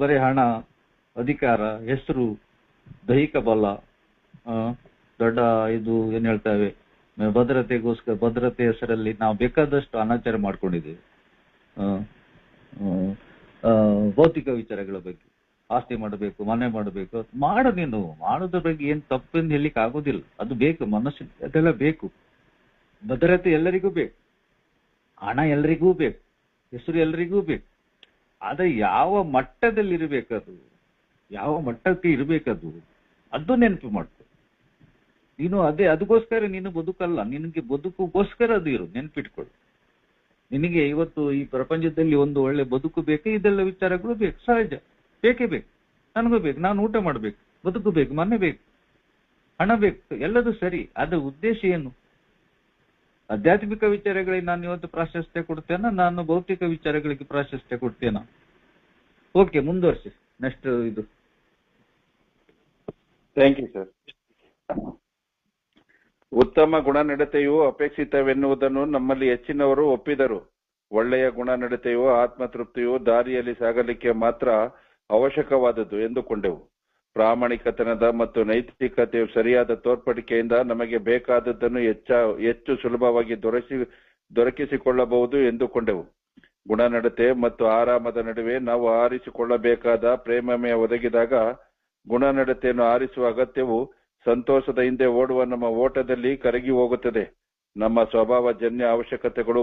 ಬರೀ ಹಣ, ಅಧಿಕಾರ, ಹೆಸರು, ದೈಹಿಕ ಬಲ, ದೊಡ್ಡ ಇದು ಏನ್ ಹೇಳ್ತೇವೆ ಭದ್ರತೆ ಹೆಸರಲ್ಲಿ ನಾವು ಬೇಕಾದಷ್ಟು ಅನಾಚಾರ ಮಾಡ್ಕೊಂಡಿದ್ದೇವೆ. ಭೌತಿಕ ವಿಚಾರಗಳ ಬಗ್ಗೆ ಆಸ್ತಿ ಮಾಡಬೇಕು, ಮನೆ ಮಾಡಬೇಕು, ನೀನು ಮಾಡೋದ್ರ ಬಗ್ಗೆ ಏನ್ ತಪ್ಪೆಂದು ಹೇಳಲಿಕ್ಕೆ ಆಗೋದಿಲ್ಲ. ಅದು ಬೇಕು, ಮನಸ್ಸು ಅದೆಲ್ಲ ಬೇಕು. ಭದ್ರತೆ ಎಲ್ಲರಿಗೂ ಬೇಕು, ಹಣ ಎಲ್ಲರಿಗೂ ಬೇಕು, ಹೆಸರು ಎಲ್ಲರಿಗೂ ಬೇಕು. ಆದ್ರೆ ಯಾವ ಮಟ್ಟದಲ್ಲಿ ಇರಬೇಕದು, ಯಾವ ಮಟ್ಟಕ್ಕೆ ಇರಬೇಕದು, ಅದು ನೆನಪು ಮಾಡ್ಕೊ ನೀನು. ಅದಕ್ಕೋಸ್ಕರ ನೀನು ಬದುಕಲ್ಲ, ನಿನಗೆ ಬದುಕುಗೋಸ್ಕರ ಅದು ಇರು, ನೆನ್ಪಿಟ್ಕೊಡು. ನಿನಗೆ ಇವತ್ತು ಈ ಪ್ರಪಂಚದಲ್ಲಿ ಒಂದು ಒಳ್ಳೆ ಬದುಕು ಬೇಕು, ಇದೆಲ್ಲ ವಿಚಾರಗಳು ಬೇಕು, ಸಹಜ, ಬೇಕೇ ಬೇಕು. ನನಗೂ ಬೇಕು, ನಾನು ಊಟ ಮಾಡ್ಬೇಕು, ಬದುಕು ಬೇಕು, ಮನೆ ಬೇಕು, ಹಣ ಬೇಕು, ಎಲ್ಲದೂ ಸರಿ. ಅದರ ಉದ್ದೇಶ ಏನು? ಆಧ್ಯಾತ್ಮಿಕ ವಿಚಾರಗಳಿಗೆ ನಾನು ಇವತ್ತು ಪ್ರಾಶಸ್ತ್ಯ ಕೊಡ್ತೇನ, ನಾನು ಭೌತಿಕ ವಿಚಾರಗಳಿಗೆ ಪ್ರಾಶಸ್ತ್ಯ ಕೊಡ್ತೇನ? ಓಕೆ, ಮುಂದುವರ್ಸಿ. ನೆಕ್ಸ್ಟ್ ಇದು. Thank you sir. ಉತ್ತಮ ಗುಣನಡತೆಯು ಅಪೇಕ್ಷಿತವೆನ್ನುವುದನ್ನು ನಮ್ಮಲ್ಲಿ ಹೆಚ್ಚಿನವರು ಒಪ್ಪಿದರು. ಒಳ್ಳೆಯ ಗುಣನಡತೆಯು ಆತ್ಮತೃಪ್ತಿಯು ದಾರಿಯಲ್ಲಿ ಸಾಗಲಿಕ್ಕೆ ಮಾತ್ರ ಅವಶ್ಯಕವಾದದ್ದು ಎಂದುಕೊಂಡೆವು. ಪ್ರಾಮಾಣಿಕತನದ ಮತ್ತು ನೈತಿಕತೆಯು ಸರಿಯಾದ ತೋರ್ಪಡಿಕೆಯಿಂದ ನಮಗೆ ಬೇಕಾದದ್ದನ್ನು ಹೆಚ್ಚು ಸುಲಭವಾಗಿ ದೊರಕಿಸಿಕೊಳ್ಳಬಹುದು ಎಂದುಕೊಂಡೆವು. ಗುಣನಡತೆ ಮತ್ತು ಆರಾಮದ ನಡುವೆ ನಾವು ಆರಿಸಿಕೊಳ್ಳಬೇಕಾದ ಪ್ರೇಮಮಯ ಒದಗಿದಾಗ ಗುಣನಡತೆಯನ್ನು ಆರಿಸುವ ಅಗತ್ಯವು ಸಂತೋಷದ ಹಿಂದೆ ಓಡುವ ನಮ್ಮ ಓಟದಲ್ಲಿ ಕರಗಿ ಹೋಗುತ್ತದೆ. ನಮ್ಮ ಸ್ವಭಾವಜನ್ಯ ಅವಶ್ಯಕತೆಗಳು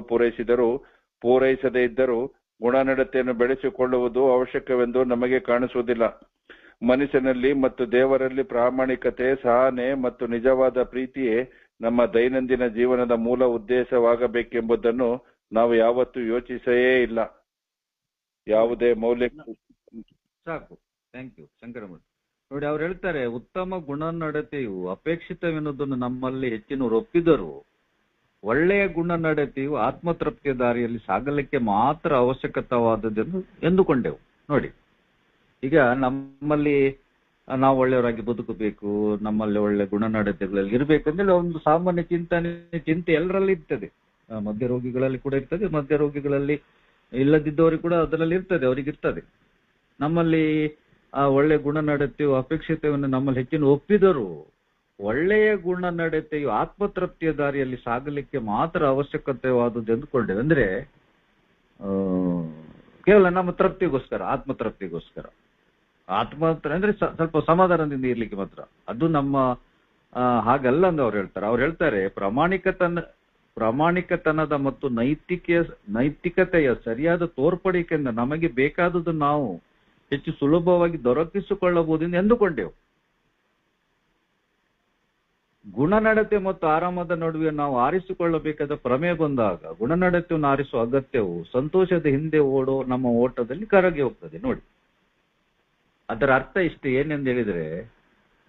ಪೂರೈಸದೇ ಇದ್ದರೂ ಗುಣನಡತೆಯನ್ನು ಬೆಳೆಸಿಕೊಳ್ಳುವುದು ಅವಶ್ಯಕವೆಂದು ನಮಗೆ ಕಾಣಿಸುವುದಿಲ್ಲ. ಮನುಷ್ಯನಲ್ಲಿ ಮತ್ತು ದೇವರಲ್ಲಿ ಪ್ರಾಮಾಣಿಕತೆ, ಸಹನೆ ಮತ್ತು ನಿಜವಾದ ಪ್ರೀತಿಯೇ ನಮ್ಮ ದೈನಂದಿನ ಜೀವನದ ಮೂಲ ಉದ್ದೇಶವಾಗಬೇಕೆಂಬುದನ್ನು ನಾವು ಯಾವತ್ತೂ ಯೋಚಿಸೇ ಇಲ್ಲ. ಯಾವುದೇ ಮೌಲ್ಯ ಸಾಕು. Thank you Shankaramurthy. ನೋಡಿ, ಅವ್ರು ಹೇಳ್ತಾರೆ, ಉತ್ತಮ ಗುಣನಡತೆಯು ಅಪೇಕ್ಷಿತವೆನ್ನುವುದನ್ನು ನಮ್ಮಲ್ಲಿ ಹೆಚ್ಚಿನವರು ಒಪ್ಪಿದರು. ಒಳ್ಳೆಯ ಗುಣನಡತೆಯು ಆತ್ಮತೃಪ್ತಿಯ ದಾರಿಯಲ್ಲಿ ಸಾಗಲಿಕ್ಕೆ ಮಾತ್ರ ಅವಶ್ಯಕವಾದದ್ದೆಂದು ಎಂದುಕೊಂಡೆವು. ನೋಡಿ, ಈಗ ನಮ್ಮಲ್ಲಿ ನಾವು ಒಳ್ಳೆಯವರಾಗಿ ಬದುಕಬೇಕು, ನಮ್ಮಲ್ಲಿ ಒಳ್ಳೆ ಗುಣನಡತೆಗಳಲ್ಲಿ ಇರಬೇಕಂದ್ರೆ ಒಂದು ಸಾಮಾನ್ಯ ಚಿಂತೆ ಎಲ್ಲರಲ್ಲಿ ಇರ್ತದೆ. ಮಧ್ಯ ರೋಗಿಗಳಲ್ಲಿ ಕೂಡ ಇರ್ತದೆ, ಮಧ್ಯ ರೋಗಿಗಳಲ್ಲಿ ಇಲ್ಲದಿದ್ದವರಿಗೆ ಕೂಡ ಅದರಲ್ಲಿ ಇರ್ತದೆ, ಅವರಿಗಿರ್ತದೆ. ನಮ್ಮಲ್ಲಿ ಆ ಒಳ್ಳೆ ಗುಣನಡತೆಯು ಅಪೇಕ್ಷಿತವನ್ನು ನಮ್ಮಲ್ಲಿ ಹೆಚ್ಚಿನ ಒಪ್ಪಿದರು. ಒಳ್ಳೆಯ ಗುಣನಡತೆಯು ಆತ್ಮತೃಪ್ತಿಯ ದಾರಿಯಲ್ಲಿ ಸಾಗಲಿಕ್ಕೆ ಮಾತ್ರ ಅವಶ್ಯಕತೆವಾದದ್ದು ಎಂದುಕೊಂಡೇವೆ. ಅಂದ್ರೆ ಕೇವಲ ನಮ್ಮ ತೃಪ್ತಿಗೋಸ್ಕರ, ಆತ್ಮತೃಪ್ತಿಗೋಸ್ಕರ. ಅಂದ್ರೆ ಸ್ವಲ್ಪ ಸಮಾಧಾನದಿಂದ ಇರ್ಲಿಕ್ಕೆ ಮಾತ್ರ. ಅದು ನಮ್ಮ ಹಾಗಲ್ಲ ಅಂತ ಅವ್ರು ಹೇಳ್ತಾರೆ ಪ್ರಾಮಾಣಿಕತನದ ಮತ್ತು ನೈತಿಕತೆಯ ಸರಿಯಾದ ತೋರ್ಪಡಿಕೆಯಿಂದ ನಮಗೆ ಬೇಕಾದದ್ದು ನಾವು ಹೆಚ್ಚು ಸುಲಭವಾಗಿ ದೊರಕಿಸಿಕೊಳ್ಳಬಹುದು ಎಂದು ಎಂದುಕೊಂಡೆವು. ಗುಣನಡತೆ ಮತ್ತು ಆರಾಮದ ನಡುವೆ ನಾವು ಆರಿಸಿಕೊಳ್ಳಬೇಕಾದ ಪ್ರಮೇಯ ಬಂದಾಗ ಗುಣನಡತೆಯನ್ನು ಆರಿಸುವ ಅಗತ್ಯವು ಸಂತೋಷದ ಹಿಂದೆ ಓಡೋ ನಮ್ಮ ಓಟದಲ್ಲಿ ಕರಗಿ ಹೋಗ್ತದೆ. ನೋಡಿ, ಅದರ ಅರ್ಥ ಇಷ್ಟು ಏನೆಂದು ಹೇಳಿದ್ರೆ,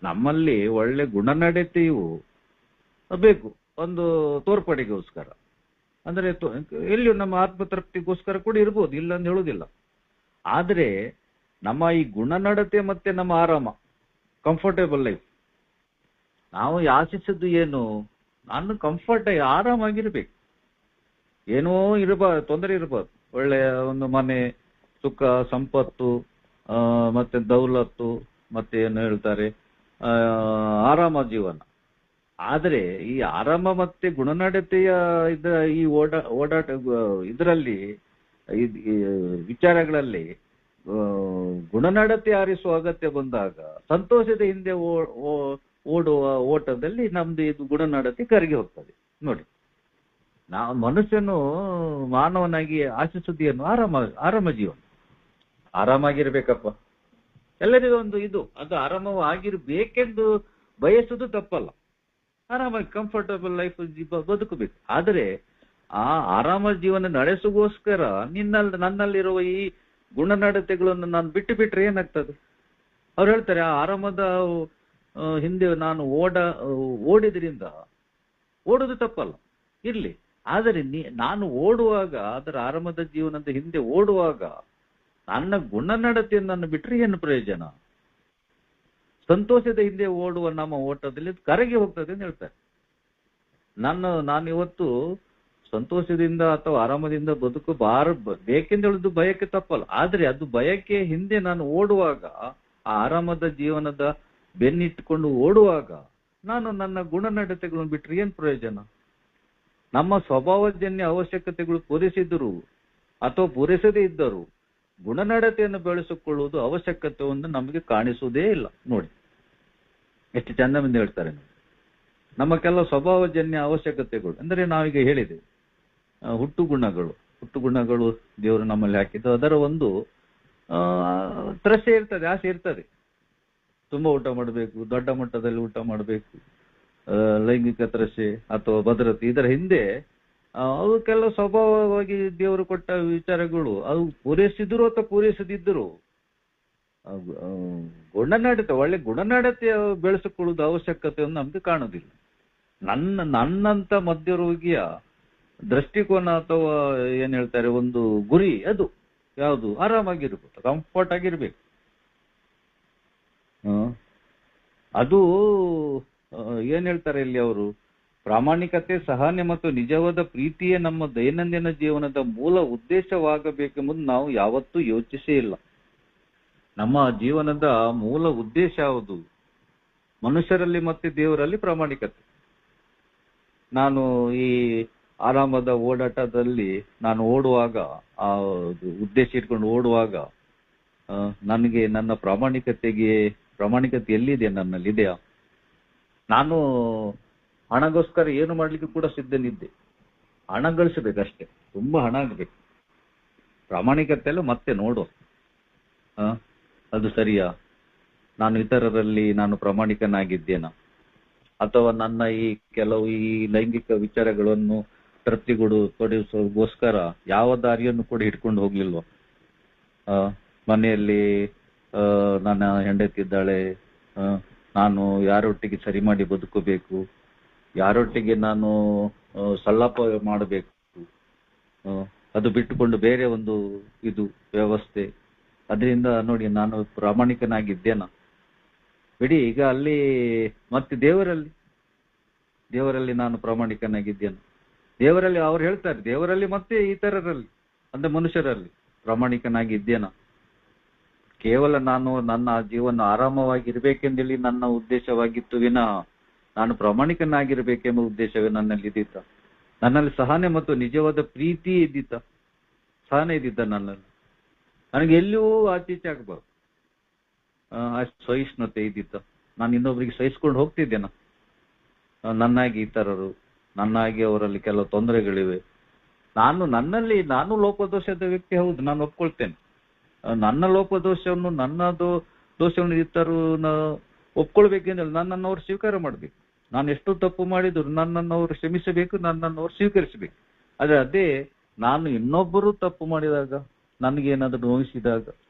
ನಮ್ಮಲ್ಲಿ ಒಳ್ಳೆ ಗುಣನಡತೆಯು ಬೇಕು ಒಂದು ತೋರ್ಪಡೆಗೋಸ್ಕರ, ಅಂದ್ರೆ ಎಲ್ಲಿಯೂ ನಮ್ಮ ಆತ್ಮತೃಪ್ತಿಗೋಸ್ಕರ ಕೂಡ ಇರ್ಬೋದು, ಇಲ್ಲ ಅಂತ ಹೇಳುವುದಿಲ್ಲ. ಆದ್ರೆ ನಮ್ಮ ಈ ಗುಣನಡತೆ ಮತ್ತೆ ನಮ್ಮ ಆರಾಮ, ಕಂಫರ್ಟೇಬಲ್ ಲೈಫ್, ನಾವು ಆಶಿಸಿದ್ದು ಏನು, ನಾನು ಕಂಫರ್ಟ್ ಆರಾಮಾಗಿರ್ಬೇಕು, ಏನೋ ಇರಬಾರ್ದು, ತೊಂದರೆ ಇರಬಾರ್ದು. ಒಳ್ಳೆಯ ಒಂದು ಮನೆ, ಸುಖ, ಸಂಪತ್ತು, ಮತ್ತೆ ದೌಲತ್ತು, ಮತ್ತೆ ಏನು ಹೇಳ್ತಾರೆ ಆರಾಮ ಜೀವನ. ಆದ್ರೆ ಈ ಆರಾಮ ಮತ್ತೆ ಗುಣನಡತೆಯ ಈ ಓಡಾಟ ಇದರಲ್ಲಿ ವಿಚಾರಗಳಲ್ಲಿ ಗುಣನಡತೆ ಆರಿಸುವ ಅಗತ್ಯ ಬಂದಾಗ ಸಂತೋಷದ ಹಿಂದೆ ಓಡುವ ಓಟದಲ್ಲಿ ನಮ್ದು ಇದು ಗುಣನಡತೆ ಕರಗಿ ಹೋಗ್ತದೆ. ನೋಡಿ, ನಾವು ಮನುಷ್ಯನು ಮಾನವನಾಗಿ ಆಶಿಸುವುದೇನು ಆರಾಮ ಜೀವನ, ಆರಾಮಾಗಿರ್ಬೇಕಪ್ಪ. ಎಲ್ಲರಿಗೂ ಒಂದು ಇದು, ಅದು ಆರಾಮವಾಗಿರ್ಬೇಕೆಂದು ಬಯಸುವುದು ತಪ್ಪಲ್ಲ, ಆರಾಮಾಗಿ ಕಂಫರ್ಟಬಲ್ ಲೈಫ್ ಬದುಕಬೇಕು. ಆದರೆ ಆ ಆರಾಮ ಜೀವನ ನಡೆಸುಗೋಸ್ಕರ ನನ್ನಲ್ಲಿರುವ ಈ ಗುಣನಡತೆಗಳನ್ನು ನಾನು ಬಿಟ್ಟರೆ ಏನಾಗ್ತದೆ? ಅವ್ರು ಹೇಳ್ತಾರೆ, ಆ ಆರಾಮದ ಹಿಂದೆ ನಾನು ಓಡಿದ್ರಿಂದ ಓಡುದು ತಪ್ಪಲ್ಲ, ಇರ್ಲಿ. ಆದರೆ ನಾನು ಓಡುವಾಗ, ಅದರ ಆರಾಮದ ಜೀವನದ ಹಿಂದೆ ಓಡುವಾಗ ನನ್ನ ಗುಣನಡತೆಯನ್ನು ನಾನು ಬಿಟ್ಟರೆ ಏನು ಪ್ರಯೋಜನ? ಸಂತೋಷದ ಹಿಂದೆ ಓಡುವ ನಮ್ಮ ಓಟದಲ್ಲಿ ಕರಗಿ ಹೋಗ್ತದೆ ಅಂತ ಹೇಳ್ತಾರೆ. ನಾನು ಇವತ್ತು ಸಂತೋಷದಿಂದ ಅಥವಾ ಆರಾಮದಿಂದ ಬೇಕೆಂದು ಹೇಳುದು ಬಯಕೆ ತಪ್ಪಲ್ಲ. ಆದ್ರೆ ಅದು ಬಯಕೆ ಹಿಂದೆ ನಾನು ಓಡುವಾಗ, ಆ ಆರಾಮದ ಜೀವನದ ಬೆನ್ನಿಟ್ಟುಕೊಂಡು ಓಡುವಾಗ ನಾನು ನನ್ನ ಗುಣನಡತೆಗಳನ್ನು ಬಿಟ್ಟರೆ ಏನ್ ಪ್ರಯೋಜನ? ನಮ್ಮ ಸ್ವಭಾವಜನ್ಯ ಅವಶ್ಯಕತೆಗಳು ಪೂರೈಸಿದ್ರು ಅಥವಾ ಪೂರೈಸದೇ ಇದ್ದರು ಗುಣನಡತೆಯನ್ನು ಬೆಳೆಸಿಕೊಳ್ಳುವುದು ಅವಶ್ಯಕತೆಯನ್ನು ನಮಗೆ ಕಾಣಿಸುವುದೇ ಇಲ್ಲ. ನೋಡಿ ಎಷ್ಟು ಚಂದದಿಂದ ಹೇಳ್ತಾರೆ. ನಮ್ಮ ಕೆಲವು ಸ್ವಭಾವಜನ್ಯ ಅವಶ್ಯಕತೆಗಳು ಅಂದ್ರೆ ನಾವೀಗ ಹೇಳಿದೆ, ಹುಟ್ಟು ಗುಣಗಳು ದೇವರು ನಮ್ಮಲ್ಲಿ ಹಾಕಿದ್ದು. ಅದರ ಒಂದು ತ್ರಸೆ ಇರ್ತದೆ, ಆಸೆ ಇರ್ತದೆ, ತುಂಬಾ ಊಟ ಮಾಡಬೇಕು, ದೊಡ್ಡ ಮಟ್ಟದಲ್ಲಿ ಊಟ ಮಾಡಬೇಕು, ಲೈಂಗಿಕ ತ್ರಸೆ ಅಥವಾ ಭದ್ರತೆ. ಇದರ ಹಿಂದೆ ಅವು ಕೆಲವು ಸ್ವಭಾವವಾಗಿ ದೇವರು ಕೊಟ್ಟ ವಿಚಾರಗಳು, ಅವು ಪೂರೈಸಿದ್ರು ಅಥವಾ ಪೂರೈಸದಿದ್ದರು ಗುಣನಡತೆ, ಒಳ್ಳೆ ಗುಣನಡತೆ ಬೆಳೆಸಿಕೊಳ್ಳುವುದು ಅವಶ್ಯಕತೆಯನ್ನು ನಮ್ಗೆ ಕಾಣುವುದಿಲ್ಲ. ನನ್ನಂತ ಮಧ್ಯರೋಗಿಯ ದೃಷ್ಟಿಕೋನ ಅಥವಾ ಏನ್ ಹೇಳ್ತಾರೆ ಒಂದು ಗುರಿ, ಅದು ಯಾವುದು? ಆರಾಮಾಗಿರ್ಬೇಕು, ಕಂಫರ್ಟ್ ಆಗಿರ್ಬೇಕು. ಅದು ಏನ್ ಹೇಳ್ತಾರೆ ಇಲ್ಲಿ ಅವರು, ಪ್ರಾಮಾಣಿಕತೆ, ಸಹನೆ ಮತ್ತು ನಿಜವಾದ ಪ್ರೀತಿಯೇ ನಮ್ಮ ದೈನಂದಿನ ಜೀವನದ ಮೂಲ ಉದ್ದೇಶವಾಗಬೇಕೆಂಬುದು ನಾವು ಯಾವತ್ತೂ ಯೋಚಿಸೇ ಇಲ್ಲ. ನಮ್ಮ ಜೀವನದ ಮೂಲ ಉದ್ದೇಶ ಯಾವುದು? ಮನುಷ್ಯರಲ್ಲಿ ಮತ್ತೆ ದೇವರಲ್ಲಿ ಪ್ರಾಮಾಣಿಕತೆ. ನಾನು ಈ ಆರಾಮದ ಓಡಾಟದಲ್ಲಿ ನಾನು ಓಡುವಾಗ, ಆ ಉದ್ದೇಶ ಇಟ್ಕೊಂಡು ಓಡುವಾಗ ನನಗೆ ನನ್ನ ಪ್ರಾಮಾಣಿಕತೆ ಎಲ್ಲಿದೆ? ನನ್ನಲ್ಲಿ ಇದೆಯಾ? ನಾನು ಹಣಗೋಸ್ಕರ ಏನು ಮಾಡ್ಲಿಕ್ಕೆ ಕೂಡ ಸಿದ್ಧನಿದ್ದೆ, ಹಣ ಗಳಿಸಬೇಕಷ್ಟೇ, ತುಂಬಾ ಹಣ ಆಗ್ಬೇಕು. ಪ್ರಾಮಾಣಿಕತೆ ಎಲ್ಲ ಮತ್ತೆ ನೋಡುವ, ಅದು ಸರಿಯಾ? ನಾನು ಇತರರಲ್ಲಿ ನಾನು ಪ್ರಾಮಾಣಿಕನಾಗಿದ್ದೇನಾ? ಅಥವಾ ನನ್ನ ಈ ಕೆಲವು ಈ ಲೈಂಗಿಕ ವಿಚಾರಗಳನ್ನು ತೃಪ್ತಿಗೊಳಿಸೋಗೋಸ್ಕರ ಯಾವ ದಾರಿಯನ್ನು ಕೂಡ ಇಟ್ಕೊಂಡು ಹೋಗ್ಲಿಲ್ವ? ಮನೆಯಲ್ಲಿ ನನ್ನ ಹೆಂಡತಿದ್ದಾಳೆ, ನಾನು ಯಾರೊಟ್ಟಿಗೆ ಸರಿ ಮಾಡಿ ಬದುಕಬೇಕು, ಯಾರೊಟ್ಟಿಗೆ ನಾನು ಸಲ್ಲಾಪ ಮಾಡಬೇಕು, ಅದು ಬಿಟ್ಟುಕೊಂಡು ಬೇರೆ ಒಂದು ಇದು ವ್ಯವಸ್ಥೆ. ಅದರಿಂದ ನೋಡಿ, ನಾನು ಪ್ರಾಮಾಣಿಕನಾಗಿದ್ದೇನಾ? ಬಿಡಿ, ಈಗ ಅಲ್ಲಿ ಮತ್ತೆ ದೇವರಲ್ಲಿ ನಾನು ಪ್ರಾಮಾಣಿಕನಾಗಿದ್ದೇನೆ. ದೇವರಲ್ಲಿ ಅವ್ರು ಹೇಳ್ತಾರೆ, ದೇವರಲ್ಲಿ ಮತ್ತೆ ಇತರರಲ್ಲಿ ಅಂದ್ರೆ ಮನುಷ್ಯರಲ್ಲಿ ಪ್ರಾಮಾಣಿಕನಾಗಿದ್ದೇನಾ? ಕೇವಲ ನಾನು ನನ್ನ ಜೀವನ ಆರಾಮವಾಗಿರ್ಬೇಕೆಂದೇಳಿ ನನ್ನ ಉದ್ದೇಶವಾಗಿತ್ತು ವಿನ ನಾನು ಪ್ರಾಮಾಣಿಕನಾಗಿರ್ಬೇಕೆಂಬ ಉದ್ದೇಶವೇ ನನ್ನಲ್ಲಿ ಇದ್ದಿತ್ತ? ನನ್ನಲ್ಲಿ ಸಹನೆ ಮತ್ತು ನಿಜವಾದ ಪ್ರೀತಿ ಇದ್ದಿತ್ತ? ಸಹನೆ ಇದ್ದಿದ್ದ ನನ್ನಲ್ಲಿ? ನನಗೆ ಎಲ್ಲಿಯೂ ಆಚೀಚೆ ಆಗ್ಬಾರ್ದು, ಸಹಿಷ್ಣುತೆ ಇದ್ದಿತ್ತ? ನಾನು ಇನ್ನೊಬ್ರಿಗೆ ಸಹಿಸ್ಕೊಂಡು ಹೋಗ್ತಿದ್ದೇನ? ನನ್ನಾಗಿ ಇತರರು, ನನ್ನಾಗಿ ಅವರಲ್ಲಿ ಕೆಲವು ತೊಂದರೆಗಳಿವೆ. ನಾನು ಲೋಪದೋಷದ ವ್ಯಕ್ತಿ, ಹೌದು, ನಾನು ಒಪ್ಕೊಳ್ತೇನೆ. ನನ್ನ ಲೋಪದೋಷವನ್ನು ದೋಷವನ್ನು ಇತರು ಒಪ್ಕೊಳ್ಬೇಕೇನಿಲ್ಲ, ನನ್ನನ್ನು ಅವ್ರು ಸ್ವೀಕಾರ ಮಾಡ್ಬೇಕು. ನಾನು ಎಷ್ಟು ತಪ್ಪು ಮಾಡಿದ್ರು ನನ್ನನ್ನು ಅವರು ಕ್ಷಮಿಸಬೇಕು, ನನ್ನನ್ನು ಅವ್ರು ಸ್ವೀಕರಿಸಬೇಕು. ಆದ್ರೆ ಅದೇ ನಾನು ಇನ್ನೊಬ್ಬರು ತಪ್ಪು ಮಾಡಿದಾಗ, ನನಗೇನಾದ್ರೂ ನೋಯಿಸಿದಾಗ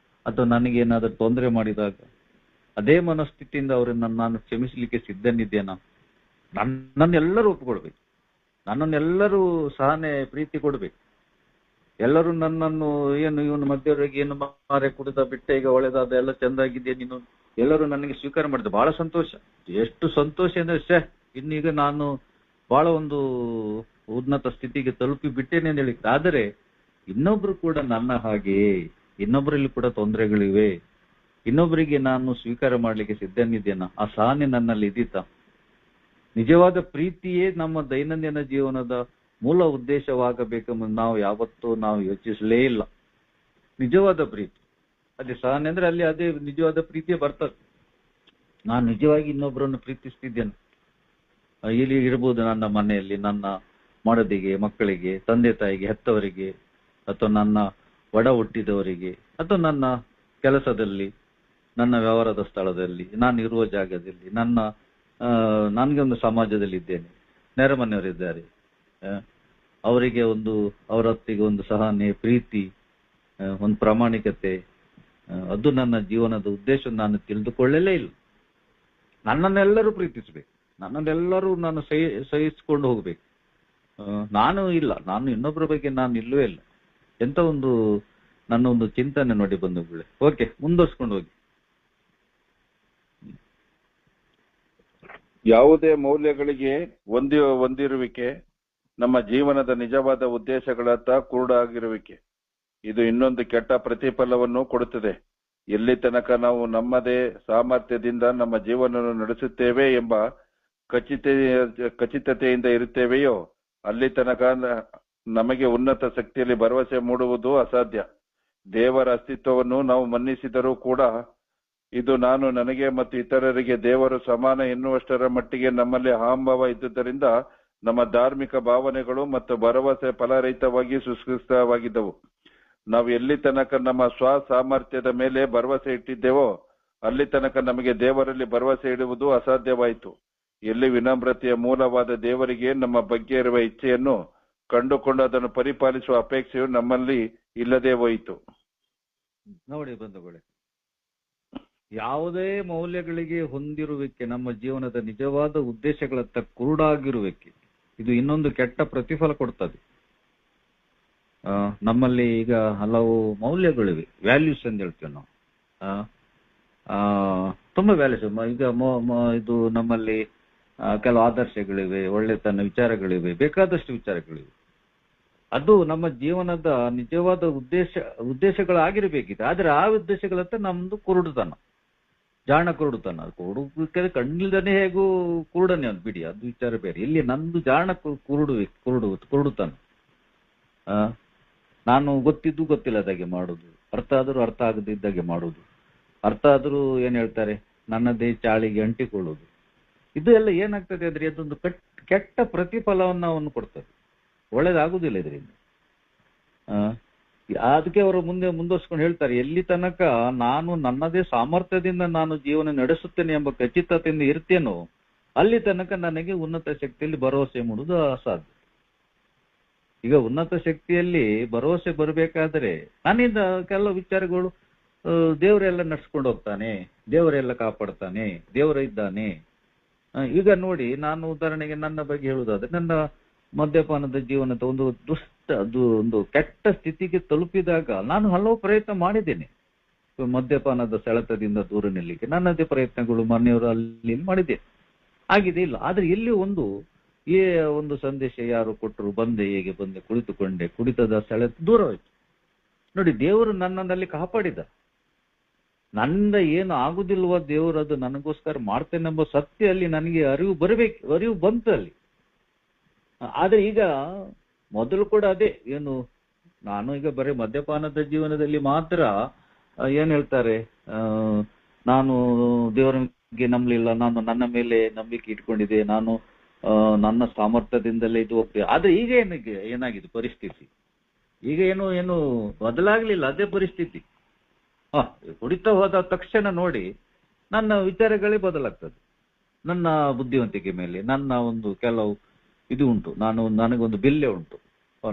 ಅಥವಾ ನನಗೇನಾದ್ರೂ ತೊಂದರೆ ಮಾಡಿದಾಗ ಅದೇ ಮನಸ್ಥಿತಿಯಿಂದ ಅವರನ್ನು ನಾನು ಕ್ಷಮಿಸಲಿಕ್ಕೆ ಸಿದ್ಧನಿದ್ದೇನಾ? ನನ್ನನ್ನೆಲ್ಲರೂ ಒಪ್ಕೊಳ್ಬೇಕು, ನನ್ನನ್ನೆಲ್ಲರೂ ಸಹನೆ ಪ್ರೀತಿ ಕೊಡ್ಬೇಕು. ಎಲ್ಲರೂ ನನ್ನನ್ನು ಏನು ಇವನು ಮಧ್ಯವರೆಗೆ ಏನು ಮಾರೆ ಕುಡಿದ ಬಿಟ್ಟ, ಈಗ ಒಳ್ಳೆದಾದ ಎಲ್ಲ ಚಂದಾಗಿದೆಯಾ ನೀನು, ಎಲ್ಲರೂ ನನಗೆ ಸ್ವೀಕಾರ ಮಾಡಿದ್ರು. ಬಹಳ ಸಂತೋಷ, ಎಷ್ಟು ಸಂತೋಷ ಅಂದ್ರೆ ಇನ್ನೀಗ ನಾನು ಬಹಳ ಒಂದು ಉನ್ನತ ಸ್ಥಿತಿಗೆ ತಲುಪಿ ಬಿಟ್ಟೇನೆ ಅಂತ ಹೇಳಿ. ಆದರೆ ಇನ್ನೊಬ್ರು ಕೂಡ ನನ್ನ ಹಾಗೆಯೇ, ಇನ್ನೊಬ್ಬರಲ್ಲಿ ಕೂಡ ತೊಂದರೆಗಳಿವೆ, ಇನ್ನೊಬ್ಬರಿಗೆ ನಾನು ಸ್ವೀಕಾರ ಮಾಡ್ಲಿಕ್ಕೆ ಸಿದ್ಧನಿದ್ದೇನ? ಆ ಸಹನೆ ನನ್ನಲ್ಲಿ ಇದೀತ? ನಿಜವಾದ ಪ್ರೀತಿಯೇ ನಮ್ಮ ದೈನಂದಿನ ಜೀವನದ ಮೂಲ ಉದ್ದೇಶವಾಗಬೇಕೆಂಬುದು ನಾವು ಯೋಚಿಸಲೇ ಇಲ್ಲ. ನಿಜವಾದ ಪ್ರೀತಿ ಅದೇ ಸಹನೆ ಅಂದ್ರೆ ಅಲ್ಲಿ ಅದೇ ನಿಜವಾದ ಪ್ರೀತಿಯೇ ಬರ್ತದೆ. ನಾನು ನಿಜವಾಗಿ ಇನ್ನೊಬ್ಬರನ್ನು ಪ್ರೀತಿಸ್ತಿದ್ದೇನೆ. ಇಲ್ಲಿ ಇರ್ಬೋದು ನನ್ನ ಮನೆಯಲ್ಲಿ, ನನ್ನ ಮಡದಿಗೆ, ಮಕ್ಕಳಿಗೆ, ತಂದೆ ತಾಯಿಗೆ, ಹೆತ್ತವರಿಗೆ, ಅಥವಾ ನನ್ನ ಒಡ ಹುಟ್ಟಿದವರಿಗೆ, ಅಥವಾ ನನ್ನ ಕೆಲಸದಲ್ಲಿ, ನನ್ನ ವ್ಯವಹಾರದ ಸ್ಥಳದಲ್ಲಿ, ನಾನು ಇರುವ ಜಾಗದಲ್ಲಿ, ನನಗೆ ಒಂದು ಸಮಾಜದಲ್ಲಿ ಇದ್ದೇನೆ, ನೆರೆಮನೆಯವರಿದ್ದಾರೆ, ಅವರಿಗೆ ಅವರೊತ್ತಿಗೆ ಒಂದು ಸಹನೆ, ಪ್ರೀತಿ, ಒಂದು ಪ್ರಾಮಾಣಿಕತೆ, ಅದು ನನ್ನ ಜೀವನದ ಉದ್ದೇಶ ನಾನು ತಿಳಿದುಕೊಳ್ಳಲೇ ಇಲ್ಲ. ನನ್ನನ್ನೆಲ್ಲರೂ ಪ್ರೀತಿಸ್ಬೇಕು, ನನ್ನನ್ನೆಲ್ಲರೂ ನಾನು ಸಹಿಸಿಕೊಂಡು ಹೋಗ್ಬೇಕು. ನಾನು ಇನ್ನೊಬ್ಬರ ಬಗ್ಗೆ ನಾನು ಇಲ್ಲವೇ ಇಲ್ಲ. ಎಂತ ನನ್ನ ಒಂದು ಚಿಂತನೆ ನೋಡಿ ಬಂಧುಗಳೇ. ಓಕೆ, ಮುಂದುವರ್ಸ್ಕೊಂಡು ಹೋಗಿ. ಯಾವುದೇ ಮೌಲ್ಯಗಳಿಗೆ ಹೊಂದಿರುವಿಕೆ ನಮ್ಮ ಜೀವನದ ನಿಜವಾದ ಉದ್ದೇಶಗಳತ್ತ ಕುರುಡಾಗಿರುವಿಕೆ. ಇದು ಇನ್ನೊಂದು ಕೆಟ್ಟ ಪ್ರತಿಫಲವನ್ನು ಕೊಡುತ್ತದೆ. ಎಲ್ಲಿ ತನಕ ನಾವು ನಮ್ಮದೇ ಸಾಮರ್ಥ್ಯದಿಂದ ನಮ್ಮ ಜೀವನವನ್ನು ನಡೆಸುತ್ತೇವೆ ಎಂಬ ಖಚಿತತೆಯಿಂದ ಇರುತ್ತೇವೆಯೋ ಅಲ್ಲಿ ತನಕ ನಮಗೆ ಉನ್ನತ ಶಕ್ತಿಯಲ್ಲಿ ಭರವಸೆ ಮೂಡುವುದು ಅಸಾಧ್ಯ. ದೇವರ ಅಸ್ತಿತ್ವವನ್ನು ನಾವು ಮನ್ನಿಸಿದರೂ ಕೂಡ ಇದು ನಾನು, ನನಗೆ ಮತ್ತು ಇತರರಿಗೆ ದೇವರು ಸಮಾನ ಎನ್ನುವಷ್ಟರ ಮಟ್ಟಿಗೆ ನಮ್ಮಲ್ಲಿ ಅಹಂಭಾವ ಇದ್ದುದರಿಂದ ನಮ್ಮ ಧಾರ್ಮಿಕ ಭಾವನೆಗಳು ಮತ್ತು ಭರವಸೆ ಫಲರಹಿತವಾಗಿ ಸುಸ್ಕೃತವಾಗಿದ್ದವು. ನಾವು ಎಲ್ಲಿ ತನಕ ನಮ್ಮ ಸ್ವ ಸಾಮರ್ಥ್ಯದ ಮೇಲೆ ಭರವಸೆ ಇಟ್ಟಿದ್ದೇವೋ ಅಲ್ಲಿ ತನಕ ನಮಗೆ ದೇವರಲ್ಲಿ ಭರವಸೆ ಇಡುವುದು ಅಸಾಧ್ಯವಾಯಿತು. ಎಲ್ಲಿ ವಿನಮ್ರತೆಯ ಮೂಲವಾದ ದೇವರಿಗೆ ನಮ್ಮ ಬಗ್ಗೆ ಇರುವ ಇಚ್ಛೆಯನ್ನು ಕಂಡುಕೊಂಡು ಅದನ್ನು ಪರಿಪಾಲಿಸುವ ಅಪೇಕ್ಷೆಯು ನಮ್ಮಲ್ಲಿ ಇಲ್ಲದೆ ಹೋಯಿತು. ನೋಡಿ ಬಂಧುಗಳೇ, ಯಾವುದೇ ಮೌಲ್ಯಗಳಿಗೆ ಹೊಂದಿರುವಿಕೆ ನಮ್ಮ ಜೀವನದ ನಿಜವಾದ ಉದ್ದೇಶಗಳತ್ತ ಕುರುಡಾಗಿರುವಿಕೆ, ಇದು ಇನ್ನೊಂದು ಕೆಟ್ಟ ಪ್ರತಿಫಲ ಕೊಡ್ತದೆ. ನಮ್ಮಲ್ಲಿ ಈಗ ಹಲವು ಮೌಲ್ಯಗಳಿವೆ, ವ್ಯಾಲ್ಯೂಸ್ ಅಂತ ಹೇಳ್ತೇವೆ ನಾವು. ತುಂಬಾ ವ್ಯಾಲ್ಯೂಸ್ ಈಗ ಇದು ನಮ್ಮಲ್ಲಿ ಕೆಲವು ಆದರ್ಶಗಳಿವೆ, ಒಳ್ಳೆತನ ವಿಚಾರಗಳಿವೆ, ಬೇಕಾದಷ್ಟು ವಿಚಾರಗಳಿವೆ. ಅದು ನಮ್ಮ ಜೀವನದ ನಿಜವಾದ ಉದ್ದೇಶಗಳಾಗಿರ್ಬೇಕಿದೆ. ಆದ್ರೆ ಆ ಉದ್ದೇಶಗಳತ್ತ ನಮ್ದು ಕುರುಡುತನ, ಜಾಣ ಕುರುಡುತನ. ಕಣ್ಣಿಲ್ದನೆ ಹೇಗೂ ಕುರುಡನೆ ಅವ್ನು ಬಿಡಿ, ಅದು ವಿಚಾರ ಬೇರೆ. ಇಲ್ಲಿ ನಂದು ಜಾಣ ಕುರುಡುತನ. ನಾನು ಗೊತ್ತಿದ್ದು ಗೊತ್ತಿಲ್ಲದಾಗೆ ಮಾಡುದು, ಅರ್ಥ ಆದರೂ ಅರ್ಥ ಆಗದಿದ್ದಾಗೆ ಮಾಡುದು, ಅರ್ಥ ಆದರೂ ಏನ್ ಹೇಳ್ತಾರೆ ನನ್ನದೇ ಚಾಳಿಗೆ ಅಂಟಿಕೊಳ್ಳುವುದು. ಇದು ಎಲ್ಲ ಏನಾಗ್ತದೆ ಅಂದ್ರೆ ಅದೊಂದು ಕೆಟ್ಟ ಪ್ರತಿಫಲವನ್ನು ಅವನು ಕೊಡ್ತದೆ, ಒಳ್ಳೇದಾಗುದಿಲ್ಲ ಇದರಿಂದ. ಅದಕ್ಕೆ ಅವರು ಮುಂದುವರ್ಸ್ಕೊಂಡು ಹೇಳ್ತಾರೆ, ಎಲ್ಲಿ ತನಕ ನಾನು ನನ್ನದೇ ಸಾಮರ್ಥ್ಯದಿಂದ ನಾನು ಜೀವನ ನಡೆಸುತ್ತೇನೆ ಎಂಬ ಖಚಿತತೆಯಿಂದ ಇರ್ತೇನೋ ಅಲ್ಲಿ ತನಕ ನನಗೆ ಉನ್ನತ ಶಕ್ತಿಯಲ್ಲಿ ಭರವಸೆ ಮೂಡುವುದು ಅಸಾಧ್ಯ. ಈಗ ಉನ್ನತ ಶಕ್ತಿಯಲ್ಲಿ ಭರವಸೆ ಬರಬೇಕಾದ್ರೆ ನನ್ನಿಂದ ಕೆಲವು ವಿಚಾರಗಳು ದೇವರೆಲ್ಲ ನಡ್ಸ್ಕೊಂಡು ಹೋಗ್ತಾನೆ, ದೇವರೆಲ್ಲ ಕಾಪಾಡ್ತಾನೆ, ದೇವರ ಇದ್ದಾನೆ. ಈಗ ನೋಡಿ, ನಾನು ಉದಾಹರಣೆಗೆ ನನ್ನ ಬಗ್ಗೆ ಹೇಳುವುದಾದ್ರೆ, ನನ್ನ ಮದ್ಯಪಾನದ ಜೀವನದ ಒಂದು ಕೆಟ್ಟ ಸ್ಥಿತಿಗೆ ತಲುಪಿದಾಗ ನಾನು ಹಲವು ಪ್ರಯತ್ನ ಮಾಡಿದ್ದೇನೆ. ಮದ್ಯಪಾನದ ಸೆಳೆತದಿಂದ ದೂರ ನಿಲ್ಲಲಿಕ್ಕೆ ನನ್ನದೇ ಪ್ರಯತ್ನಗಳು ಮನೆಯವರು ಅಲ್ಲಿ ಮಾಡಿದ್ದೇನೆ, ಆಗಿದೆ ಇಲ್ಲ. ಆದ್ರೆ ಇಲ್ಲಿ ಒಂದು ಸಂದೇಶ ಯಾರು ಕೊಟ್ಟರು, ಹೇಗೆ ಬಂದೆ, ಕುಳಿತುಕೊಂಡೆ, ಕುಡಿತದ ಸೆಳೆತ ದೂರವಾಯ್ತು. ನೋಡಿ, ದೇವರು ನನ್ನಲ್ಲಿ ಕಾಪಾಡಿದ. ನನ್ನಿಂದ ಏನು ಆಗುದಿಲ್ವ, ದೇವರು ಅದು ನನಗೋಸ್ಕರ ಮಾಡ್ತೇನೆಂಬ ಸತ್ಯ ಅಲ್ಲಿ ನನಗೆ ಅರಿವು ಬಂತು ಅಲ್ಲಿ. ಆದ್ರೆ ಈಗ ಮೊದಲು ಕೂಡ ಅದೇ ಏನು, ನಾನು ಈಗ ಬರೀ ಮದ್ಯಪಾನದ ಜೀವನದಲ್ಲಿ ಮಾತ್ರ ಏನ್ ಹೇಳ್ತಾರೆ, ನಾನು ದೇವರ ಬಗ್ಗೆ ನಂಬಲಿಲ್ಲ, ನಾನು ನನ್ನ ಮೇಲೆ ನಂಬಿಕೆ ಇಟ್ಕೊಂಡಿದ್ದೆ, ನಾನು ನನ್ನ ಸಾಮರ್ಥ್ಯದಿಂದಲೇ ಇದು ಹೋಗ್ತೇವೆ. ಆದ್ರೆ ಈಗ ಏನಾಗಿದೆ ಪರಿಸ್ಥಿತಿ, ಈಗ ಏನು ಬದಲಾಗ್ಲಿಲ್ಲ, ಅದೇ ಪರಿಸ್ಥಿತಿ. ಕುಡಿತಾ ಹೋದ ತಕ್ಷಣ ನೋಡಿ ನನ್ನ ವಿಚಾರಗಳೇ ಬದಲಾಗ್ತದೆ. ನನ್ನ ಬುದ್ಧಿವಂತಿಕೆ ಮೇಲೆ ನನ್ನ ಒಂದು ಕೆಲವು ಇದು ಉಂಟು. ನನಗೊಂದು ಬೆಲೆ ಉಂಟು.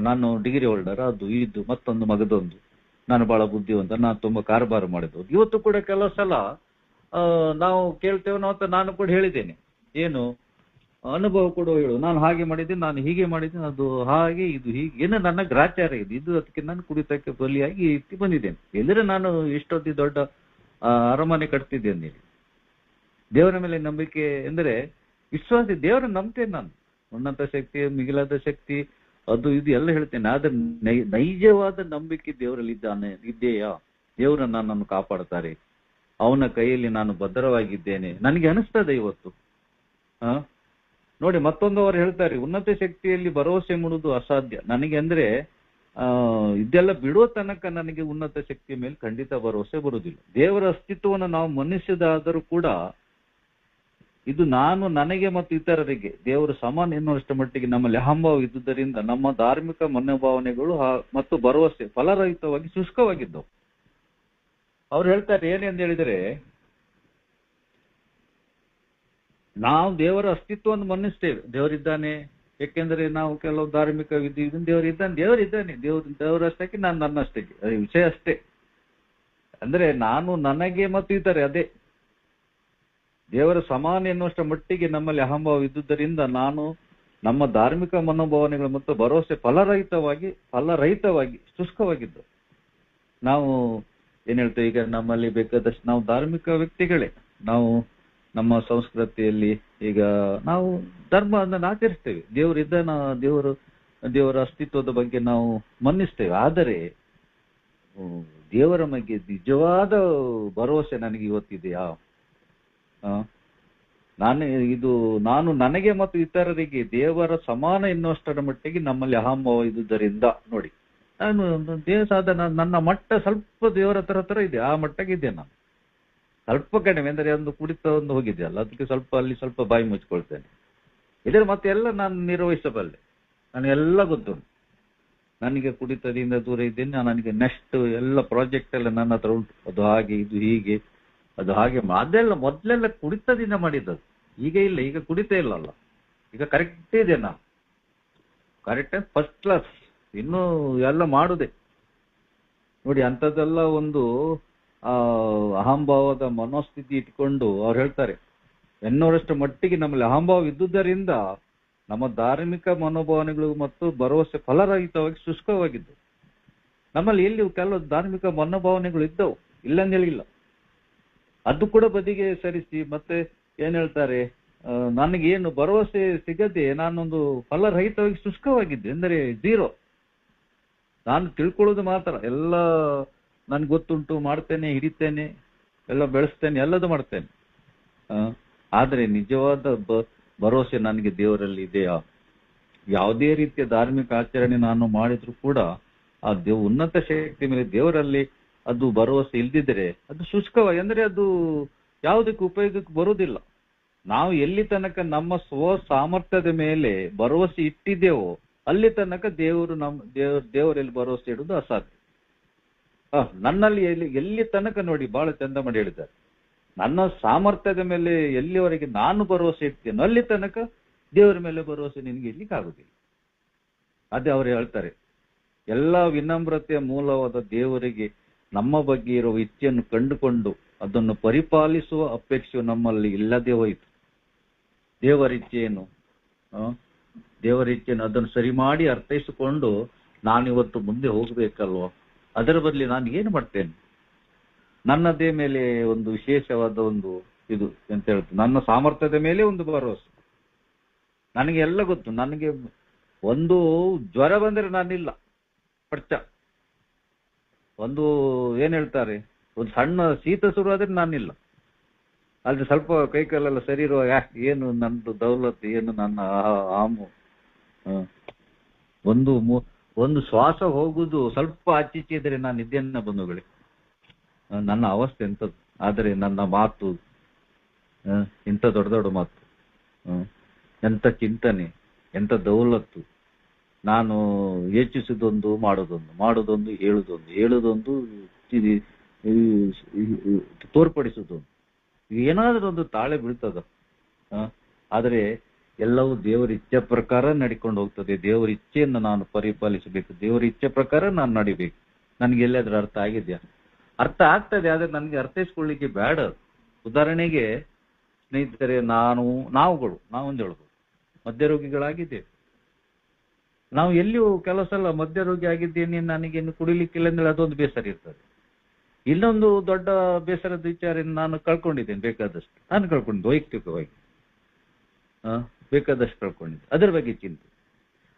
ನಾನು ಡಿಗ್ರಿ ಹೋಲ್ಡರ್, ಅದು ಇದು ಮತ್ತೊಂದು ಮಗದೊಂದು, ನಾನು ಬಹಳ ಬುದ್ಧಿವಂತ, ನಾನು ತುಂಬಾ ಕಾರಬಾರ ಮಾಡಿದ್ದು. ಇವತ್ತು ಕೂಡ ಕೆಲವು ಸಲ ನಾವು ಕೇಳ್ತೇವೆ ಅಂತ ನಾನು ಕೂಡ ಹೇಳಿದ್ದೇನೆ. ಏನು ಅನುಭವ ಕೂಡ ಹೇಳು, ನಾನು ಹಾಗೆ ಮಾಡಿದ್ದೀನಿ, ನಾನು ಹೀಗೆ ಮಾಡಿದ್ದೀನಿ, ಅದು ಹಾಗೆ ಇದು ಹೀಗೆ ಏನೋ ನನ್ನ ಗ್ರಾಚಾರ ಇದು ಅದಕ್ಕೆ ನಾನು ಕುಡಿತಕ್ಕೆ ಬಲಿಯಾಗಿ ಇತ್ತು ಬಂದಿದ್ದೇನೆ. ಎಲ್ಲರೂ ನಾನು ಇಷ್ಟೊತ್ತಿ ದೊಡ್ಡ ಅರಮನೆ ಕಟ್ತಿದ್ದೇನೆ. ದೇವರ ಮೇಲೆ ನಂಬಿಕೆ ಎಂದರೆ ವಿಶ್ವಾಸ, ದೇವರ ನಂಬ್ತೇನೆ ನಾನು. ಉನ್ನತ ಶಕ್ತಿ, ಮಿಗಿಲಾದ ಶಕ್ತಿ, ಅದು ಇದು ಎಲ್ಲ ಹೇಳ್ತೇನೆ. ಆದ್ರೆ ನೈಜವಾದ ನಂಬಿಕೆ ದೇವರಲ್ಲಿ ಇದೆಯಾ? ದೇವರು ನನ್ನನ್ನು ಕಾಪಾಡ್ತಾರೆ, ಅವನ ಕೈಯಲ್ಲಿ ನಾನು ಭದ್ರವಾಗಿದ್ದೇನೆ ನನಗೆ ಅನಿಸ್ತದೆ ಇವತ್ತು. ನೋಡಿ, ಮತ್ತೊಂದು ಅವರು ಹೇಳ್ತಾರೆ, ಉನ್ನತ ಶಕ್ತಿಯಲ್ಲಿ ಭರವಸೆ ಮೂಡುವುದು ಅಸಾಧ್ಯ ನನಗೆ. ಅಂದ್ರೆ ಇದೆಲ್ಲ ಬಿಡುವ ತನಕ ನನಗೆ ಉನ್ನತ ಶಕ್ತಿಯ ಮೇಲೆ ಖಂಡಿತ ಭರವಸೆ ಬರುವುದಿಲ್ಲ. ದೇವರ ಅಸ್ತಿತ್ವವನ್ನು ನಾವು ಮನುಷ್ಯದಾದರೂ ಕೂಡ ಇದು ನಾನು, ನನಗೆ ಮತ್ತು ಇತರರಿಗೆ ದೇವರು ಸಮಾನ ಎನ್ನುವಷ್ಟು ಮಟ್ಟಿಗೆ ನಮ್ಮಲ್ಲಿ ಅಹಂಭಾವ ಇದ್ದುದರಿಂದ ನಮ್ಮ ಧಾರ್ಮಿಕ ಮನೋಭಾವನೆಗಳು ಮತ್ತು ಭರವಸೆ ಫಲರಹಿತವಾಗಿ ಶುಷ್ಕವಾಗಿದ್ದವು. ಅವ್ರು ಹೇಳ್ತಾರೆ ಏನೆಂದು ಹೇಳಿದರೆ, ನಾವು ದೇವರ ಅಸ್ತಿತ್ವವನ್ನು ಮನ್ನಿಸ್ತೇವೆ, ದೇವರಿದ್ದಾನೆ. ಯಾಕೆಂದ್ರೆ ನಾವು ಕೆಲವು ಧಾರ್ಮಿಕ ವಿಧಿ ದೇವರಿದ್ದಾನೆ, ದೇವರಷ್ಟಕ್ಕೆ ನಾನು ನನ್ನಷ್ಟಕ್ಕೆ, ವಿಷಯ ಅಷ್ಟೇ. ಅಂದ್ರೆ ನಾನು, ನನಗೆ ಮತ್ತು ಇತರೆ, ಅದೇ ದೇವರ ಸಮಾನ ಎನ್ನುವಷ್ಟ ಮಟ್ಟಿಗೆ ನಮ್ಮಲ್ಲಿ ಅಹಂಭಾವ ಇದ್ದುದರಿಂದ ನಾನು, ನಮ್ಮ ಧಾರ್ಮಿಕ ಮನೋಭಾವನೆಗಳು ಮತ್ತು ಭರವಸೆ ಫಲರಹಿತವಾಗಿ ಶುಷ್ಕವಾಗಿದ್ದು. ನಾವು ಏನ್ ಹೇಳ್ತೇವೆ, ಈಗ ನಮ್ಮಲ್ಲಿ ಬೇಕಾದಷ್ಟು ನಾವು ಧಾರ್ಮಿಕ ವ್ಯಕ್ತಿಗಳೇ, ನಾವು ನಮ್ಮ ಸಂಸ್ಕೃತಿಯಲ್ಲಿ ಈಗ ನಾವು ಧರ್ಮವನ್ನು ಆಚರಿಸ್ತೇವೆ, ದೇವರ ಅಸ್ತಿತ್ವದ ಬಗ್ಗೆ ನಾವು ಮನ್ನಿಸ್ತೇವೆ. ಆದರೆ ದೇವರ ಬಗ್ಗೆ ನಿಜವಾದ ಭರವಸೆ ನನಗೆ ಇವತ್ತಿದೆಯಾ? ನಾನು ನನಗೆ ಮತ್ತು ಇತರರಿಗೆ ದೇವರ ಸಮಾನ ಎನ್ನುವಷ್ಟರ ಮಟ್ಟಿಗೆ ನಮ್ಮಲ್ಲಿ ಅಹಂಭಾವ ಇದ್ದುದರಿಂದ ನೋಡಿ, ನಾನು ನನ್ನ ಮಟ್ಟ ಸ್ವಲ್ಪ ದೇವರ ಹತ್ರ ಇದೆ, ಆ ಮಟ್ಟಕ್ಕೆ ಇದೆ. ನಾನು ಸ್ವಲ್ಪ ಕಡಿಮೆ ಅಂದರೆ ಒಂದು ಕುಡಿತ ಒಂದು ಹೋಗಿದೆಯಲ್ಲ, ಅದಕ್ಕೆ ಸ್ವಲ್ಪ ಬಾಯಿ ಮುಚ್ಕೊಳ್ತೇನೆ. ಇದರ ಮತ್ತೆ ಎಲ್ಲ ನಾನು ನಿರ್ವಹಿಸಬಲ್ಲೆ, ನನಗೆಲ್ಲ ಗೊತ್ತುಂಟು. ನನಗೆ ಕುಡಿತದಿಂದ ದೂರ ಇದ್ದೇನೆ, ನನಗೆ ನೆಕ್ಸ್ಟ್ ಎಲ್ಲ ಪ್ರಾಜೆಕ್ಟ್ ಎಲ್ಲ ನನ್ನ ಹತ್ರ ಉಂಟು. ಅದು ಹಾಗೆ, ಇದು ಹೀಗೆ, ಅದು ಹಾಗೆ. ಅದೆಲ್ಲ ಮೊದಲೆಲ್ಲ ಕುಡಿತದಿಂದ ಮಾಡಿದ್ದದು, ಈಗ ಇಲ್ಲ. ಈಗ ಕುಡಿತ ಇಲ್ಲಲ್ಲ, ಈಗ ಕರೆಕ್ಟ್ ಇದೆ. ನಾನು ಕರೆಕ್ಟ್ ಫಸ್ಟ್ ಕ್ಲಾಸ್, ಇನ್ನೂ ಎಲ್ಲ ಮಾಡುದೇ ನೋಡಿ. ಅಂಥದ್ದೆಲ್ಲ ಒಂದು ಅಹಂಭಾವದ ಮನೋಸ್ಥಿತಿ ಇಟ್ಕೊಂಡು ಅವ್ರು ಹೇಳ್ತಾರೆ, ಎನ್ನುವಷ್ಟು ಮಟ್ಟಿಗೆ ನಮ್ಮಲ್ಲಿ ಅಹಂಭಾವ ಇದ್ದುದರಿಂದ ನಮ್ಮ ಧಾರ್ಮಿಕ ಮನೋಭಾವನೆಗಳು ಮತ್ತು ಭರವಸೆ ಫಲರಹಿತವಾಗಿ ಶುಷ್ಕವಾಗಿದ್ದು. ನಮ್ಮಲ್ಲಿ ಎಲ್ಲಿ ಕೆಲವು ಧಾರ್ಮಿಕ ಮನೋಭಾವನೆಗಳು ಇದ್ದವು, ಇಲ್ಲಂದೇಳಿಲ್ಲ. ಅದು ಕೂಡ ಬದಿಗೆ ಸರಿಸಿ ಮತ್ತೆ ಏನ್ ಹೇಳ್ತಾರೆ, ನನಗೇನು ಭರವಸೆ ಸಿಗದೆ ನಾನೊಂದು ಫಲರಹಿತವಾಗಿ ಶುಷ್ಕವಾಗಿದ್ದೆ, ಅಂದರೆ ಝೀರೋ. ನಾನು ತಿಳ್ಕೊಳ್ಳೋದು ಮಾತ್ರ, ಎಲ್ಲ ನನ್ಗೆ ಗೊತ್ತುಂಟು, ಮಾಡ್ತೇನೆ, ಹಿಡಿತೇನೆ, ಎಲ್ಲ ಬೆಳೆಸ್ತೇನೆ, ಎಲ್ಲದು ಮಾಡ್ತೇನೆ. ಆದರೆ ನಿಜವಾದ ಭರವಸೆ ನನಗೆ ದೇವರಲ್ಲಿ ಇದೆಯಾ? ಯಾವುದೇ ರೀತಿಯ ಧಾರ್ಮಿಕ ಆಚರಣೆ ನಾನು ಮಾಡಿದ್ರು ಕೂಡ ಆ ಉನ್ನತ ಶಕ್ತಿ ಮೇಲೆ, ದೇವರಲ್ಲಿ ಅದು ಭರವಸೆ ಇಲ್ದಿದ್ರೆ ಅದು ಶುಷ್ಕವಾಗಿ, ಅಂದ್ರೆ ಅದು ಯಾವುದಕ್ಕೆ ಉಪಯೋಗಕ್ಕೆ ಬರುವುದಿಲ್ಲ. ನಾವು ಎಲ್ಲಿ ತನಕ ನಮ್ಮ ಸ್ವ ಸಾಮರ್ಥ್ಯದ ಮೇಲೆ ಭರವಸೆ ಇಟ್ಟಿದ್ದೇವೋ ಅಲ್ಲಿ ತನಕ ದೇವರಲ್ಲಿ ಭರವಸೆ ಇಡುವುದು ಅಸಾಧ್ಯ. ನನ್ನಲ್ಲಿ ಎಲ್ಲಿ ತನಕ ನೋಡಿ, ಬಹಳ ಚಂದ ಮಾಡಿ ಹೇಳಿದ್ದಾರೆ, ನನ್ನ ಸಾಮರ್ಥ್ಯದ ಮೇಲೆ ಎಲ್ಲಿವರೆಗೆ ನಾನು ಭರವಸೆ ಇಡ್ತೇನೋ ಅಲ್ಲಿ ತನಕ ದೇವರ ಮೇಲೆ ಭರವಸೆ ನಿನಗೆ ಇರ್ಲಿಕ್ಕಾಗುದಿಲ್ಲ. ಅದೇ ಅವರು ಹೇಳ್ತಾರೆ, ಎಲ್ಲ ವಿನಮ್ರತೆಯ ಮೂಲವಾದ ದೇವರಿಗೆ ನಮ್ಮ ಬಗ್ಗೆ ಇರುವ ಇಚ್ಛೆಯನ್ನು ಕಂಡುಕೊಂಡು ಅದನ್ನು ಪರಿಪಾಲಿಸುವ ಅಪೇಕ್ಷೆಯು ನಮ್ಮಲ್ಲಿ ಇಲ್ಲದೆ ಹೋಯಿತು. ದೇವರ ಇಚ್ಛೆಯನ್ನು ಅದನ್ನು ಸರಿ ಮಾಡಿ ಅರ್ಥೈಸಿಕೊಂಡು ನಾನಿವತ್ತು ಮುಂದೆ ಹೋಗ್ಬೇಕಲ್ವ, ಅದರ ಬದಲಿ ನಾನು ಏನು ಮಾಡ್ತೇನೆ, ನನ್ನದೇ ಮೇಲೆ ಒಂದು ವಿಶೇಷವಾದ ಒಂದು ಇದು ಎಂತ ಹೇಳ್ತೇನೆ, ನನ್ನ ಸಾಮರ್ಥ್ಯದ ಮೇಲೆ ಒಂದು ಭರವಸೆ. ನನಗೆ ಎಲ್ಲ ಗೊತ್ತು, ನನಗೆ ಒಂದು ಜ್ವರ ಬಂದರೆ ನಾನಿಲ್ಲ ಪಡ್ಚ, ಒಂದು ಏನ್ ಹೇಳ್ತಾರೆ, ಒಂದು ಸಣ್ಣ ಶೀತ ಶುರುವಾದ್ರೆ ನಾನಿಲ್ಲ, ಅಲ್ಲಿ ಸ್ವಲ್ಪ ಕೈಕಾಲೆಲ್ಲ ಸರಿ ಇರುವಾಗ ಏನು ನಂದು ದೌಲತ್, ಏನು ನನ್ನ ಆಮು, ಒಂದು ಶ್ವಾಸ ಹೋಗುದು ಸ್ವಲ್ಪ ಆಚೀಚೆ ಇದ್ರೆ ನಾನು ಇದ್ದೇನೆ ಬಂಧುಗಳೇ, ನನ್ನ ಅವಸ್ಥೆ ಎಂಥದ್ದು. ಆದರೆ ನನ್ನ ಮಾತು ಇಂಥ ದೊಡ್ಡ ದೊಡ್ಡ ಮಾತು, ಎಂಥ ಚಿಂತನೆ, ಎಂಥ ದೌಲತ್ತು. ನಾನು ಯೋಚಿಸುವುದೊಂದು, ಮಾಡೋದೊಂದು, ಹೇಳುದೊಂದು, ತೋರ್ಪಡಿಸುವುದು. ಏನಾದ್ರೂ ಒಂದು ತಾಳೆ ಬೀಳ್ತದ. ಆದರೆ ಎಲ್ಲವೂ ದೇವರ ಇಚ್ಛೆ ಪ್ರಕಾರ ನಡ್ಕೊಂಡು ಹೋಗ್ತದೆ. ದೇವರ ಇಚ್ಛೆಯನ್ನು ನಾನು ಪರಿಪಾಲಿಸಬೇಕು, ದೇವರ ಇಚ್ಛೆ ಪ್ರಕಾರ ನಾನು ನಡಿಬೇಕು. ನನಗೆ ಎಲ್ಲಾದ್ರೂ ಅರ್ಥ ಆಗಿದ್ಯಾ? ಅರ್ಥ ಆಗ್ತದೆ, ಆದ್ರೆ ನನಗೆ ಅರ್ಥೈಸ್ಕೊಳ್ಳಿಕ್ಕೆ ಬೇಡ. ಉದಾಹರಣೆಗೆ ಸ್ನೇಹಿತರೆ, ನಾವೊಂದು ಹೇಳ್ಬೋದು, ಮದ್ಯ ರೋಗಿಗಳಾಗಿದ್ದೇವೆ. ನಾವು ಎಲ್ಲಿಯೂ ಕೆಲವು ಸಲ ಮದ್ಯ ರೋಗಿ ಆಗಿದ್ದೇನೆ, ನನಗೇನು ಕುಡಿಲಿಕ್ಕಿಲ್ಲ ಅಂದ್ರೆ ಅದೊಂದು ಬೇಸರ ಇರ್ತದೆ. ಇನ್ನೊಂದು ದೊಡ್ಡ ಬೇಸರದ ವಿಚಾರ, ನಾನು ಕಳ್ಕೊಂಡಿದ್ದೇನೆ ಬೇಕಾದಷ್ಟು, ನಾನು ಕಳ್ಕೊಂಡಿದ್ದೆ ವೈಯಕ್ತಿಕವಾಗಿ, ಬೇಕಾದಷ್ಟು ಕಳ್ಕೊಂಡಿದ್ದೆ, ಅದರ ಬಗ್ಗೆ ಚಿಂತೆ.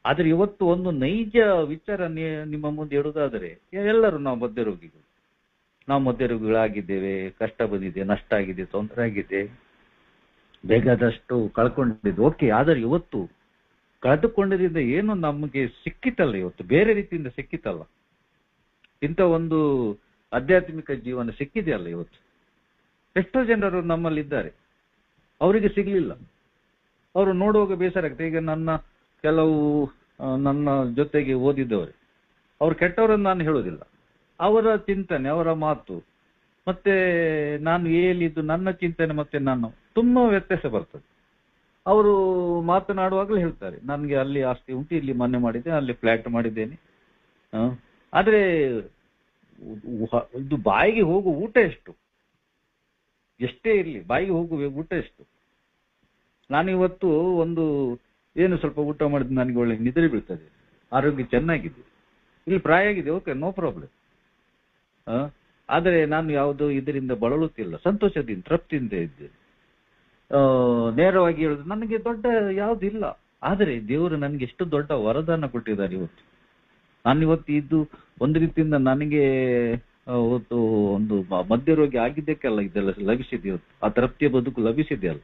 ಆದ್ರೆ ಇವತ್ತು ಒಂದು ನೈಜ ವಿಚಾರ ನಿಮ್ಮ ಮುಂದೆ ಹೇಳುವುದಾದರೆ, ಎಲ್ಲರೂ ನಾವು ಮದ್ಯ ರೋಗಿಗಳಾಗಿದ್ದೇವೆ. ಕಷ್ಟ ಬಂದಿದೆ, ನಷ್ಟ ಆಗಿದೆ, ತೊಂದರೆ ಆಗಿದೆ, ಬೇಕಾದಷ್ಟು ಕಳ್ಕೊಂಡಿದ್ದು ಓಕೆ. ಆದರೆ ಇವತ್ತು ಕಳೆದುಕೊಂಡಿದ್ದರಿಂದ ಏನು ನಮಗೆ ಸಿಕ್ಕಿತಲ್ಲ, ಇವತ್ತು ಬೇರೆ ರೀತಿಯಿಂದ ಸಿಕ್ಕಿತಲ್ಲ, ಇಂಥ ಒಂದು ಆಧ್ಯಾತ್ಮಿಕ ಜೀವನ ಸಿಕ್ಕಿದೆಯಲ್ಲ ಇವತ್ತು. ಎಷ್ಟೋ ಜನರು ನಮ್ಮಲ್ಲಿದ್ದಾರೆ, ಅವರಿಗೆ ಸಿಗ್ಲಿಲ್ಲ. ಅವರು ನೋಡುವಾಗ ಬೇಸರ ಆಗ್ತದೆ. ಈಗ ನನ್ನ ಜೊತೆಗೆ ಓದಿದ್ದವರು, ಅವ್ರು ಕೆಟ್ಟವರನ್ನು ನಾನು ಹೇಳೋದಿಲ್ಲ, ಅವರ ಚಿಂತನೆ, ಅವರ ಮಾತು, ಮತ್ತೆ ನಾನು ಏಲಿದ್ದು ನನ್ನ ಚಿಂತನೆ ಮತ್ತೆ ನಾನು ತುಂಬಾ ವ್ಯತ್ಯಾಸ ಬರ್ತದೆ. ಅವರು ಮಾತನಾಡುವಾಗಲೂ ಹೇಳ್ತಾರೆ, ನನಗೆ ಅಲ್ಲಿ ಆಸ್ತಿ ಉಂಟು, ಇಲ್ಲಿ ಮನೆ ಮಾಡಿದ್ದೇನೆ, ಅಲ್ಲಿ ಫ್ಲಾಟ್ ಮಾಡಿದ್ದೇನೆ. ಆದ್ರೆ ಇದು ಬಾಯಿಗೆ ಹೋಗುವ ಊಟ ಎಷ್ಟೇ ಇರಲಿ, ಬಾಯಿಗೆ ಹೋಗುವ ಊಟ ಎಷ್ಟು. ನಾನು ಇವತ್ತು ಸ್ವಲ್ಪ ಊಟ ಮಾಡಿದ್ರೆ ನನಗೆ ಒಳ್ಳೆ ನಿದ್ರೆ ಬೀಳ್ತದೆ, ಆರೋಗ್ಯ ಚೆನ್ನಾಗಿದೆ, ಇಲ್ಲಿ ಪ್ರಾಯ ಆಗಿದೆ, ಓಕೆ, ನೋ ಪ್ರಾಬ್ಲಮ್. ಆದರೆ ನಾನು ಯಾವುದೋ ಇದರಿಂದ ಬಳಲುತ್ತಿಲ್ಲ, ಸಂತೋಷದಿಂದ ತೃಪ್ತಿಯಿಂದ ಇದ್ದೇನೆ. ನೇರವಾಗಿ ಹೇಳುದು, ನನಗೆ ದೊಡ್ಡ ಯಾವುದಿಲ್ಲ. ಆದರೆ ದೇವರು ನನಗೆ ಎಷ್ಟು ದೊಡ್ಡ ವರದಾನ ಕೊಟ್ಟಿದ್ದಾರೆ ಇವತ್ತು. ನಾನಿವತ್ತು ಇದು ಒಂದು ರೀತಿಯಿಂದ ನನಗೆ ಒಂದು ಮದ್ಯ ರೋಗಿ ಆಗಿದ್ದಕ್ಕೆಲ್ಲ ಇದೆಲ್ಲ ಲಭಿಸಿದೆ ಇವತ್ತು, ಆ ತೃಪ್ತಿಯ ಬದುಕು ಲಭಿಸಿದೆಯಲ್ಲ,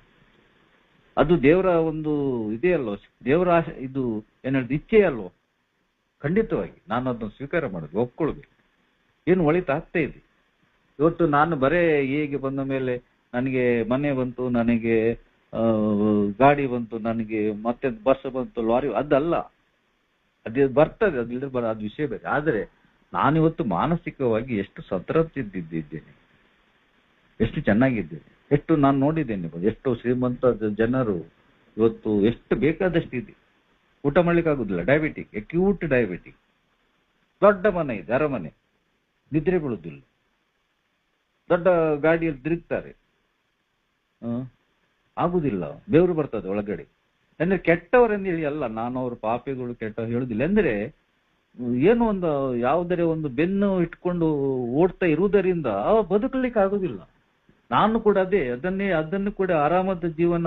ಅದು ದೇವರ ಒಂದು ಇದೇ ಅಲ್ವ, ದೇವರ ಇದು ಏನಾದ್ರು ಇಚ್ಛೆ ಅಲ್ವ. ಖಂಡಿತವಾಗಿ ನಾನು ಅದನ್ನು ಸ್ವೀಕಾರ ಮಾಡೋದು, ಒಪ್ಕೊಳ್ಬೇಕು. ಏನು ಒಳಿತಾಗ್ತಾ ಇದೆ ಇವತ್ತು. ನಾನು ಬರೇ ಹೇಗೆ ಬಂದ ಮೇಲೆ ನನಗೆ ಮನೆ ಬಂತು, ನನಗೆ ಗಾಡಿ ಬಂತು, ನನಗೆ ಮತ್ತೆ ಬಸ್ ಬಂತು, ಲಾರಿ, ಅದಲ್ಲ. ಅದೇ ಬರ್ತದೆ, ಅದಿಲ್ಲದೆ ಅದು ವಿಷಯ ಬೇರೆ. ಆದರೆ ನಾನಿವತ್ತು ಮಾನಸಿಕವಾಗಿ ಎಷ್ಟು ಸಂತೃಪ್ತಿದ್ದೇನೆ, ಎಷ್ಟು ಚೆನ್ನಾಗಿದ್ದೇನೆ, ಎಷ್ಟು ನಾನು ನೋಡಿದ್ದೇನೆ. ಎಷ್ಟು ಶ್ರೀಮಂತ ಜನರು ಇವತ್ತು ಎಷ್ಟು ಬೇಕಾದಷ್ಟು ಇದೆ, ಊಟ ಮಾಡ್ಲಿಕ್ಕೆ ಆಗುದಿಲ್ಲ, ಡಯಾಬಿಟಿಕ್, ಅಕ್ಯೂಟ್ ಡಯಾಬಿಟಿಕ್, ದೊಡ್ಡ ಮನೆ ಇದೆ, ಅರಮನೆ, ನಿದ್ರೆ ಬೀಳುವುದಿಲ್ಲ, ದೊಡ್ಡ ಗಾಡಿಯಲ್ಲಿ ತಿರುಗ್ತಾರೆ, ಆಗುದಿಲ್ಲ, ಬೆವರು ಬರ್ತದೆ ಒಳಗಡೆ. ಅಂದ್ರೆ ಕೆಟ್ಟವರೆಂದು ಹೇಳಿ ಅಲ್ಲ, ನಾನು ಅವ್ರ ಪಾಪಿಗಳು ಕೆಟ್ಟವ್ರು ಹೇಳುದಿಲ್ಲ. ಅಂದ್ರೆ ಏನು ಒಂದು ಯಾವುದರ ಒಂದು ಬೆನ್ನು ಇಟ್ಕೊಂಡು ಓಡ್ತಾ ಇರುವುದರಿಂದ ಬದುಕಲಿಕ್ಕೆ ಆಗುದಿಲ್ಲ. ನಾನು ಕೂಡ ಅದನ್ನು ಕೂಡ ಆರಾಮದ ಜೀವನ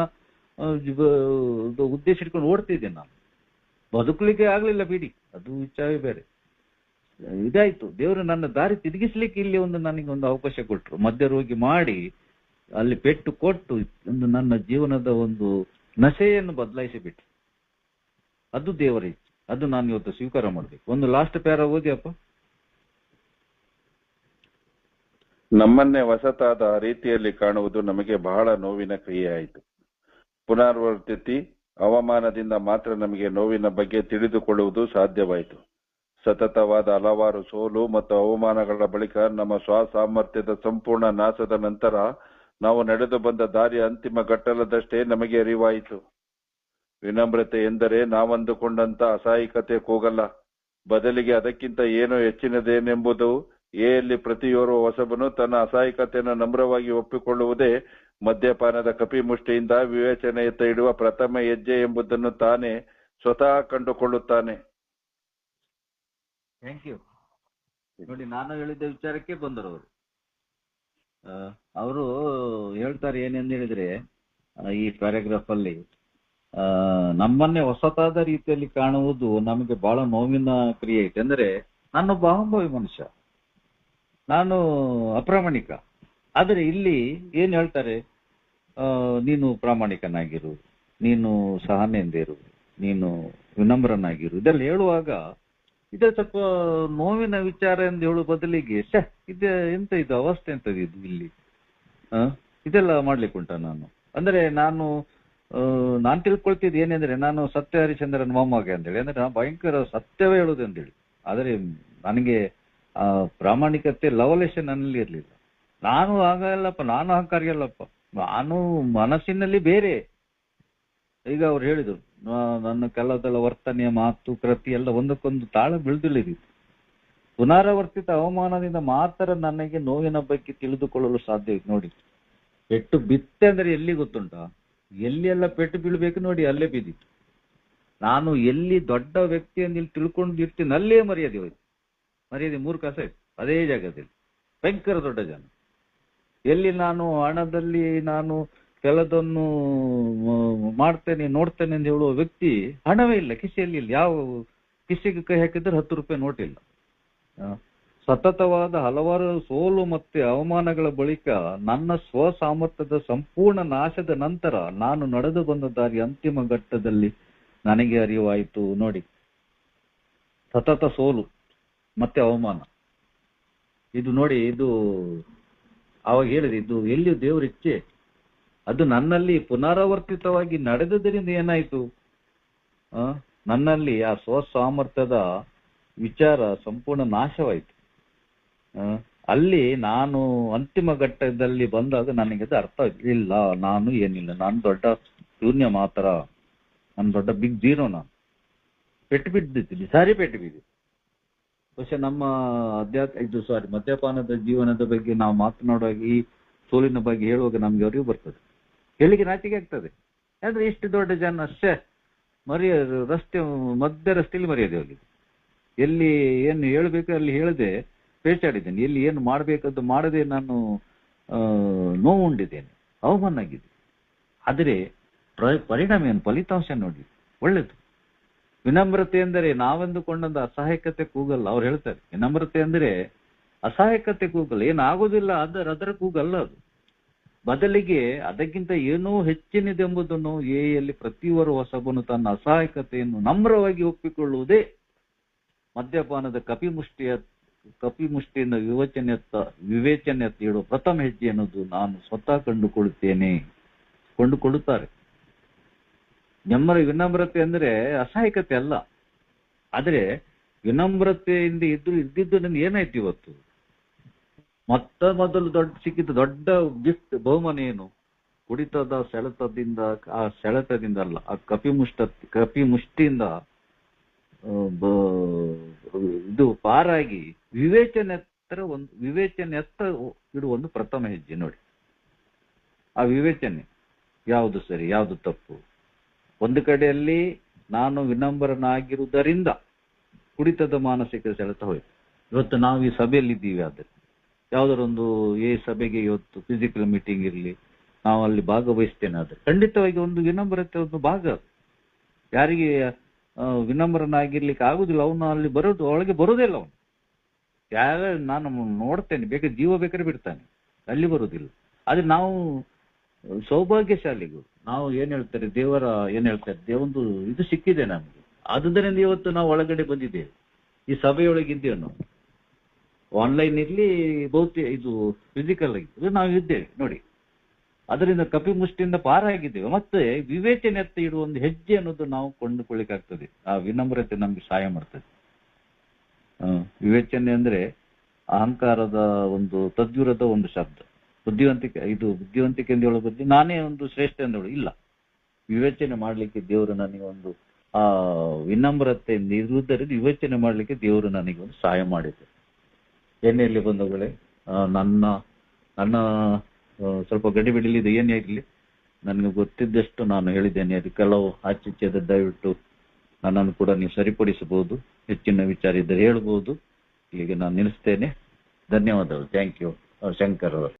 ಉದ್ದೇಶ ಇಟ್ಕೊಂಡು ಓಡ್ತಿದ್ದೆ. ನಾನು ಬದುಕಲಿಕ್ಕೆ ಆಗ್ಲಿಲ್ಲ, ಬಿಡಿ, ಅದು ವಿಚಾರವೇ ಬೇರೆ. ಇದಾಯ್ತು, ದೇವರು ನನ್ನ ದಾರಿ ತಿರುಗಿಸ್ಲಿಕ್ಕೆ ಇಲ್ಲಿ ನನಗೆ ಒಂದು ಅವಕಾಶ ಕೊಟ್ಟರು. ಮದ್ಯ ರೋಗಿ ಮಾಡಿ ಅಲ್ಲಿ ಪೆಟ್ಟು ಕೊಟ್ಟು ನನ್ನ ಜೀವನದ ಒಂದು ನಶೆಯನ್ನು ಬದಲಾಯಿಸಿಬಿಟ್ರು. ಅದು ದೇವರ ಇಚ್ಛೆ, ಅದು ನಾನು ಇವತ್ತು ಸ್ವೀಕಾರ ಮಾಡ್ಬೇಕು. ಒಂದು ಲಾಸ್ಟ್ ಪ್ಯಾರ ಓದಿಯಪ್ಪ. ನಮ್ಮನ್ನೇ ಹೊಸತಾದ ರೀತಿಯಲ್ಲಿ ಕಾಣುವುದು ನಮಗೆ ಬಹಳ ನೋವಿನ ಕ್ರಿಯೆಯಾಯಿತು. ಪುನರಾವರ್ತಿಸಿ ಅವಮಾನದಿಂದ ಮಾತ್ರ ನಮಗೆ ನೋವಿನ ಬಗ್ಗೆ ತಿಳಿದುಕೊಳ್ಳುವುದು ಸಾಧ್ಯವಾಯಿತು. ಸತತವಾದ ಹಲವಾರು ಸೋಲು ಮತ್ತು ಅವಮಾನಗಳ ಬಳಿಕ ನಮ್ಮ ಸ್ವಸಾಮರ್ಥ್ಯದ ಸಂಪೂರ್ಣ ನಾಶದ ನಂತರ ನಾವು ನಡೆದು ಬಂದ ದಾರಿಯ ಅಂತಿಮ ಘಟ್ಟಲದಷ್ಟೇ ನಮಗೆ ಅರಿವಾಯಿತು. ವಿನಮ್ರತೆ ಎಂದರೆ ನಾವಂದುಕೊಂಡಂತ ಅಸಹಾಯಕತೆ ಕೂಗಲ್ಲ, ಬದಲಿಗೆ ಅದಕ್ಕಿಂತ ಏನೋ ಹೆಚ್ಚಿನದೇನೆಂಬುದು. ಎಲ್ಲಿ ಪ್ರತಿಯೋರ್ವ ಹೊಸಬನು ತನ್ನ ಅಸಹಾಯಕತೆಯನ್ನು ನಮ್ರವಾಗಿ ಒಪ್ಪಿಕೊಳ್ಳುವುದೇ ಮದ್ಯಪಾನದ ಕಪಿಮುಷ್ಟಿಯಿಂದ ವಿವೇಚನೆಯತ್ತ ಇಡುವ ಪ್ರಥಮ ಹೆಜ್ಜೆ ಎಂಬುದನ್ನು ತಾನೇ ಸ್ವತಃ ಕಂಡುಕೊಳ್ಳುತ್ತಾನೆ. Thank you. ನೋಡಿ, ನಾನು ಹೇಳಿದ್ದ ವಿಚಾರಕ್ಕೆ ಬಂದರು ಅವರು ಹೇಳ್ತಾರೆ ಏನೆಂದು ಹೇಳಿದ್ರೆ, ಈ ಪ್ಯಾರಾಗ್ರಾಫ್ ಅಲ್ಲಿ ನಮ್ಮನ್ನೇ ಹೊಸತಾದ ರೀತಿಯಲ್ಲಿ ಕಾಣುವುದು ನಮಗೆ ಬಹಳ ನೋವಿನ ಕ್ರಿಯೆ ಐತೆ. ಅಂದ್ರೆ ನಾನೊಬ್ಬ ಅಹಂಭಾವಿ ಮನುಷ್ಯ, ನಾನು ಅಪ್ರಾಮಾಣಿಕ. ಆದರೆ ಇಲ್ಲಿ ಏನ್ ಹೇಳ್ತಾರೆ, ನೀನು ಪ್ರಾಮಾಣಿಕನಾಗಿರು, ನೀನು ಸಹನೆಯಿಂದಿರು, ನೀನು ವಿನಮ್ರನಾಗಿರು, ಇದೆಲ್ಲ ಹೇಳುವಾಗ ಇದೇ ಸ್ವಲ್ಪ ನೋವಿನ ವಿಚಾರ ಎಂದು ಹೇಳುವ ಬದಲಿಗೆ ಇದೆ ಎಂತ ಇದು ಅವಸ್ಥೆ ಎಂತದ್ದು ಇದು ಇಲ್ಲಿ ಇದೆಲ್ಲ ಮಾಡ್ಲಿಕ್ಕೆ ಉಂಟ. ಅಂದ್ರೆ ನಾನು ತಿಳ್ಕೊಳ್ತಿದ್ದು ಏನೆಂದ್ರೆ, ನಾನು ಸತ್ಯ ಹರಿಶ್ಚಂದ್ರನ್ ಮೊಮ್ಮಗ ಅಂತೇಳಿ, ಅಂದ್ರೆ ನಾನು ಭಯಂಕರ ಸತ್ಯವೇ ಹೇಳುದು ಅಂತೇಳಿ. ಆದರೆ ನನಗೆ ಆ ಪ್ರಾಮಾಣಿಕತೆ ಲವಲೇಶ ನನ್ನಲ್ಲಿ ಇರ್ಲಿಲ್ಲ. ನಾನು ಆಗಲ್ಲಪ್ಪ, ನಾನು ಅಹಂಕಾರಿ ಅಲ್ಲಪ್ಪ, ನಾನು ಮನಸ್ಸಿನಲ್ಲಿ ಬೇರೆ. ಈಗ ಅವ್ರು ಹೇಳಿದ್ರು, ನನ್ನ ಕೆಲದೆಲ್ಲ ವರ್ತನೆಯ ಮಾತು ಕೃತಿ ಎಲ್ಲ ಒಂದಕ್ಕೊಂದು ತಾಳ ಬೀಳ್ದಿಳಿದಿತ್ತು. ಪುನರಾವರ್ತಿತ ಅವಮಾನದಿಂದ ಮಾತ್ರ ನನಗೆ ನೋವಿನ ಬಗ್ಗೆ ತಿಳಿದುಕೊಳ್ಳಲು ಸಾಧ್ಯ ಇದೆ. ನೋಡಿ, ಪೆಟ್ಟು ಬಿತ್ತೆ ಅಂದ್ರೆ ಎಲ್ಲಿ ಗೊತ್ತುಂಟಾ? ಎಲ್ಲಿ ಎಲ್ಲ ಪೆಟ್ಟು ಬೀಳ್ಬೇಕು ನೋಡಿ, ಅಲ್ಲೇ ಬಿದ್ದಿತ್ತು. ನಾನು ಎಲ್ಲಿ ದೊಡ್ಡ ವ್ಯಕ್ತಿ ಅಂತ ಇಲ್ಲಿ ತಿಳ್ಕೊಂಡಿರ್ತೀನಿ, ಅಲ್ಲೇ ಮರ್ಯಾದೆ ಹೋಯ್ತು. ಮರ್ಯಾದೆ 3 ಕಾಸ ಆಯ್ತು ಅದೇ ಜಾಗದಲ್ಲಿ. ಭಯಂಕರ ದೊಡ್ಡ ಜನ. ಎಲ್ಲಿ ನಾನು ಹಣದಲ್ಲಿ ನಾನು ಕೆಲದನ್ನು ಮಾಡ್ತೇನೆ ನೋಡ್ತೇನೆ ಅಂತ ಹೇಳುವ ವ್ಯಕ್ತಿ, ಹಣವೇ ಇಲ್ಲ ಕಿಸೆಯಲ್ಲಿ, ಇಲ್ಲ. ಯಾವ ಕಿಸೆಗೆ ಕೈ ಹಾಕಿದ್ರೆ 10 ರೂಪಾಯಿ ನೋಟ್ ಇಲ್ಲ. ಸತತವಾದ ಹಲವಾರು ಸೋಲು ಮತ್ತೆ ಅವಮಾನಗಳ ಬಳಿಕ ನನ್ನ ಸ್ವಸಾಮರ್ಥ್ಯದ ಸಂಪೂರ್ಣ ನಾಶದ ನಂತರ ನಾನು ನಡೆದು ಬಂದ ದಾರಿ ಅಂತಿಮ ಘಟ್ಟದಲ್ಲಿ ನನಗೆ ಅರಿವಾಯಿತು. ನೋಡಿ, ಸತತ ಸೋಲು ಮತ್ತೆ ಅವಮಾನ, ಇದು ನೋಡಿ, ಇದು ಅವಾಗ ಹೇಳಿದೆ, ಇದು ಎಲ್ಲಿ ದೇವ್ರ ಇಚ್ಛೆ. ಅದು ನನ್ನಲ್ಲಿ ಪುನರಾವರ್ತಿತವಾಗಿ ನಡೆದುದರಿಂದ ಏನಾಯ್ತು, ನನ್ನಲ್ಲಿ ಆ ಸ್ವಸಾಮರ್ಥ್ಯದ ವಿಚಾರ ಸಂಪೂರ್ಣ ನಾಶವಾಯಿತು. ಅಲ್ಲಿ ನಾನು ಅಂತಿಮ ಘಟ್ಟದಲ್ಲಿ ಬಂದಾಗ ನನಗೆ ಅದು ಅರ್ಥ ಆಯ್ತು, ಇಲ್ಲ ನಾನು ಏನಿಲ್ಲ, ನಾನು ದೊಡ್ಡ ಶೂನ್ಯ ಮಾತ್ರ, ನಾನು ದೊಡ್ಡ ಬಿಗ್ ಜೀರೋ. ನಾನು ಪೆಟ್ಟು ಬಿದ್ದಿದ್ದೀನಿ, ಸಾರಿ ಪೆಟ್ಟು ಬಿದ್ದಿದ್ದೆ. ಬಹುಶಃ ನಮ್ಮ ಮದ್ಯಪಾನದ ಜೀವನದ ಬಗ್ಗೆ ನಾವು ಮಾತನಾಡುವಾಗ, ಈ ಸೋಲಿನ ಬಗ್ಗೆ ಹೇಳುವಾಗ ನಮ್ಗೆ ಅರಿವು ಬರ್ತದೆ, ಹೇಳಿಕೆ ನಾಚಿಕೆ ಆಗ್ತದೆ. ಯಾಕಂದ್ರೆ ಇಷ್ಟು ದೊಡ್ಡ ಜನ ಅಷ್ಟೇ ರಸ್ತೆ ಮಧ್ಯ ರಸ್ತೆಯಲ್ಲಿ ಮರ್ಯಾದೆ ಹೋಗಿದೆ. ಎಲ್ಲಿ ಏನು ಹೇಳ್ಬೇಕು ಅಲ್ಲಿ ಹೇಳದೆ ಪೇಚಾಡಿದ್ದೇನೆ, ಎಲ್ಲಿ ಏನು ಮಾಡ್ಬೇಕಂತ ಮಾಡದೆ ನಾನು ನೋವು ಉಂಡಿದ್ದೇನೆ, ಅವಮಾನ ಆಗಿದೆ. ಆದರೆ ಪರಿಣಾಮ ಏನು, ಫಲಿತಾಂಶ ನೋಡಿ ಒಳ್ಳೇದು. ವಿನಮ್ರತೆ ಎಂದರೆ ನಾವೆಂದುಕೊಂಡಂತ ಅಸಹಾಯಕತೆ ಕೂಗಲ್ಲ. ಅವ್ರು ಹೇಳ್ತಾರೆ, ವಿನಮ್ರತೆ ಅಂದರೆ ಅಸಹಾಯಕತೆ ಕೂಗಲ್ಲ, ಏನಾಗೋದಿಲ್ಲ ಅದರ ಕೂಗಲ್ಲ. ಅದು ಬದಲಿಗೆ ಅದಕ್ಕಿಂತ ಏನೋ ಹೆಚ್ಚಿನದೆಂಬುದನ್ನು ಯಲ್ಲಿ ಪ್ರತಿಯೊಬ್ಬರು ಹೊಸಬನು ತನ್ನ ಅಸಹಾಯಕತೆಯನ್ನು ನಮ್ರವಾಗಿ ಒಪ್ಪಿಕೊಳ್ಳುವುದೇ ಮದ್ಯಪಾನದ ಕಪಿಮುಷ್ಟಿಯಿಂದ ವಿವೇಚನೆಯತ್ತ ಇಡುವ ಪ್ರಥಮ ಹೆಜ್ಜೆ ಅನ್ನೋದು ನಾನು ಸ್ವತಃ ಕೊಂಡುಕೊಳ್ಳುತ್ತಾರೆ. ವಿನಮ್ರತೆ ಅಂದ್ರೆ ಅಸಹಾಯಕತೆ ಅಲ್ಲ. ಆದ್ರೆ ವಿನಮ್ರತೆಯಿಂದ ಇದ್ದಿದ್ದು ನನ್ಗೆ ಏನಾಯ್ತು ಇವತ್ತು, ಮೊದಲು ಸಿಕ್ಕಿದ ದೊಡ್ಡ ಗಿಫ್ಟ್ ಬಹುಮಾನ ಏನು, ಕುಡಿತದ ಸೆಳೆತದಿಂದ ಅಲ್ಲ, ಆ ಕಪಿಮುಷ್ಟಿಯಿಂದ ಇದು ಪಾರಾಗಿ ವಿವೇಚನೆಯತ್ತ ಇಡುವ ಒಂದು ಪ್ರಥಮ ಹೆಜ್ಜೆ. ನೋಡಿ, ಆ ವಿವೇಚನೆ ಯಾವುದು ಸರಿ ಯಾವುದು ತಪ್ಪು. ಒಂದು ಕಡೆಯಲ್ಲಿ ನಾನು ವಿನಮ್ರನಾಗಿರುವುದರಿಂದ ಕುಡಿತದ ಮಾನಸಿಕ ಸೆಳೆತ ಹೋಯ್ತು. ಇವತ್ತು ನಾವು ಈ ಸಭೆಯಲ್ಲಿ ಇದ್ದೀವಿ, ಆದರೆ ಯಾವುದರೊಂದು ಈ ಸಭೆಗೆ ಇವತ್ತು ಫಿಸಿಕಲ್ ಮೀಟಿಂಗ್ ಇರಲಿ, ನಾವು ಅಲ್ಲಿ ಭಾಗವಹಿಸ್ತೇನೆ, ಆದರೆ ಖಂಡಿತವಾಗಿ ಒಂದು ವಿನಮ್ರತೆ ಒಂದು ಭಾಗ. ಯಾರಿಗೆ ವಿನಮ್ರನಾಗಿರ್ಲಿಕ್ಕೆ ಆಗುದಿಲ್ಲ, ಅವನು ಅಲ್ಲಿ ಒಳಗೆ ಬರೋದೇ ಇಲ್ಲ. ಅವನು ನಾನು ನೋಡ್ತೇನೆ, ಬೇಕಾದ್ರೆ ಜೀವ ಬೇಕಾದ್ರೆ ಬಿಡ್ತಾನೆ, ಅಲ್ಲಿ ಬರುವುದಿಲ್ಲ. ಆದ್ರೆ ನಾವು ಸೌಭಾಗ್ಯಶಾಲಿಗಳು. ನಾವು ಏನ್ ಹೇಳ್ತಾರೆ, ದೇವೊಂದು ಇದು ಸಿಕ್ಕಿದೆ ನಮ್ಗೆ, ಆದುದರಿಂದ ಇವತ್ತು ನಾವು ಒಳಗಡೆ ಬಂದಿದ್ದೇವೆ, ಈ ಸಭೆಯೊಳಗಿದ್ದೇವೆ. ನಾವು ಆನ್ಲೈನ್ ಇರ್ಲಿ ಇದು ಫಿಸಿಕಲ್ ಆಗಿ ನಾವು ಇದ್ದೇವೆ ನೋಡಿ. ಅದರಿಂದ ಕಪಿಮುಷ್ಟಿಯಿಂದ ಪಾರಾಗಿದ್ದೇವೆ. ಮತ್ತೆ ವಿವೇಚನೆಯತ್ತ ಇಡುವ ಒಂದು ಹೆಜ್ಜೆ ಅನ್ನೋದು ನಾವು ಕೊಂಡುಕೊಳ್ಳಿಕ್ಕಾಗ್ತದೆ. ಆ ವಿನಮ್ರತೆ ನಮ್ಗೆ ಸಹಾಯ ಮಾಡ್ತದೆ. ವಿವೇಚನೆ ಅಂದ್ರೆ ಅಹಂಕಾರದ ಒಂದು ತದ್ವಿರದ ಒಂದು ಶಬ್ದ. ಬುದ್ಧಿವಂತಿಕೆ ಎಂದು ಹೇಳೋ ಬದ್ಲಿ ನಾನೇ ಒಂದು ಶ್ರೇಷ್ಠ ಎಂದು ಹೇಳೋ ಇಲ್ಲ. ವಿವೇಚನೆ ಮಾಡ್ಲಿಕ್ಕೆ ದೇವರು ನನಗೆ ಒಂದು ಆ ವಿನಮ್ರತೆಯಿಂದ ಇರುವುದರಿಂದ ವಿವೇಚನೆ ಮಾಡ್ಲಿಕ್ಕೆ ದೇವರು ನನಗೆ ಒಂದು ಸಹಾಯ ಮಾಡಿದ್ದಾರೆ. ಎಣ್ಣೆಯಲ್ಲಿ ಬಂದವುಗಳೇ, ನನ್ನ ಸ್ವಲ್ಪ ಗಡಿಬಿಡಿಲಿ ಇದು ಏನೇ ಇರಲಿ, ನನಗೆ ಗೊತ್ತಿದ್ದಷ್ಟು ನಾನು ಹೇಳಿದ್ದೇನೆ. ಅದು ಕೆಲವು ಆಚೆದ ದಯವಿಟ್ಟು ನನ್ನನ್ನು ಕೂಡ ನೀವು ಸರಿಪಡಿಸಬಹುದು, ಹೆಚ್ಚಿನ ವಿಚಾರ ಇದ್ದರೆ ಹೇಳ್ಬೋದು. ಇಲ್ಲಿಗೆ ನಾನು ನಿಲ್ಲಿಸ್ತೇನೆ. ಧನ್ಯವಾದಗಳು. ಥ್ಯಾಂಕ್ ಯು ಶಂಕರ್ ಅವರು.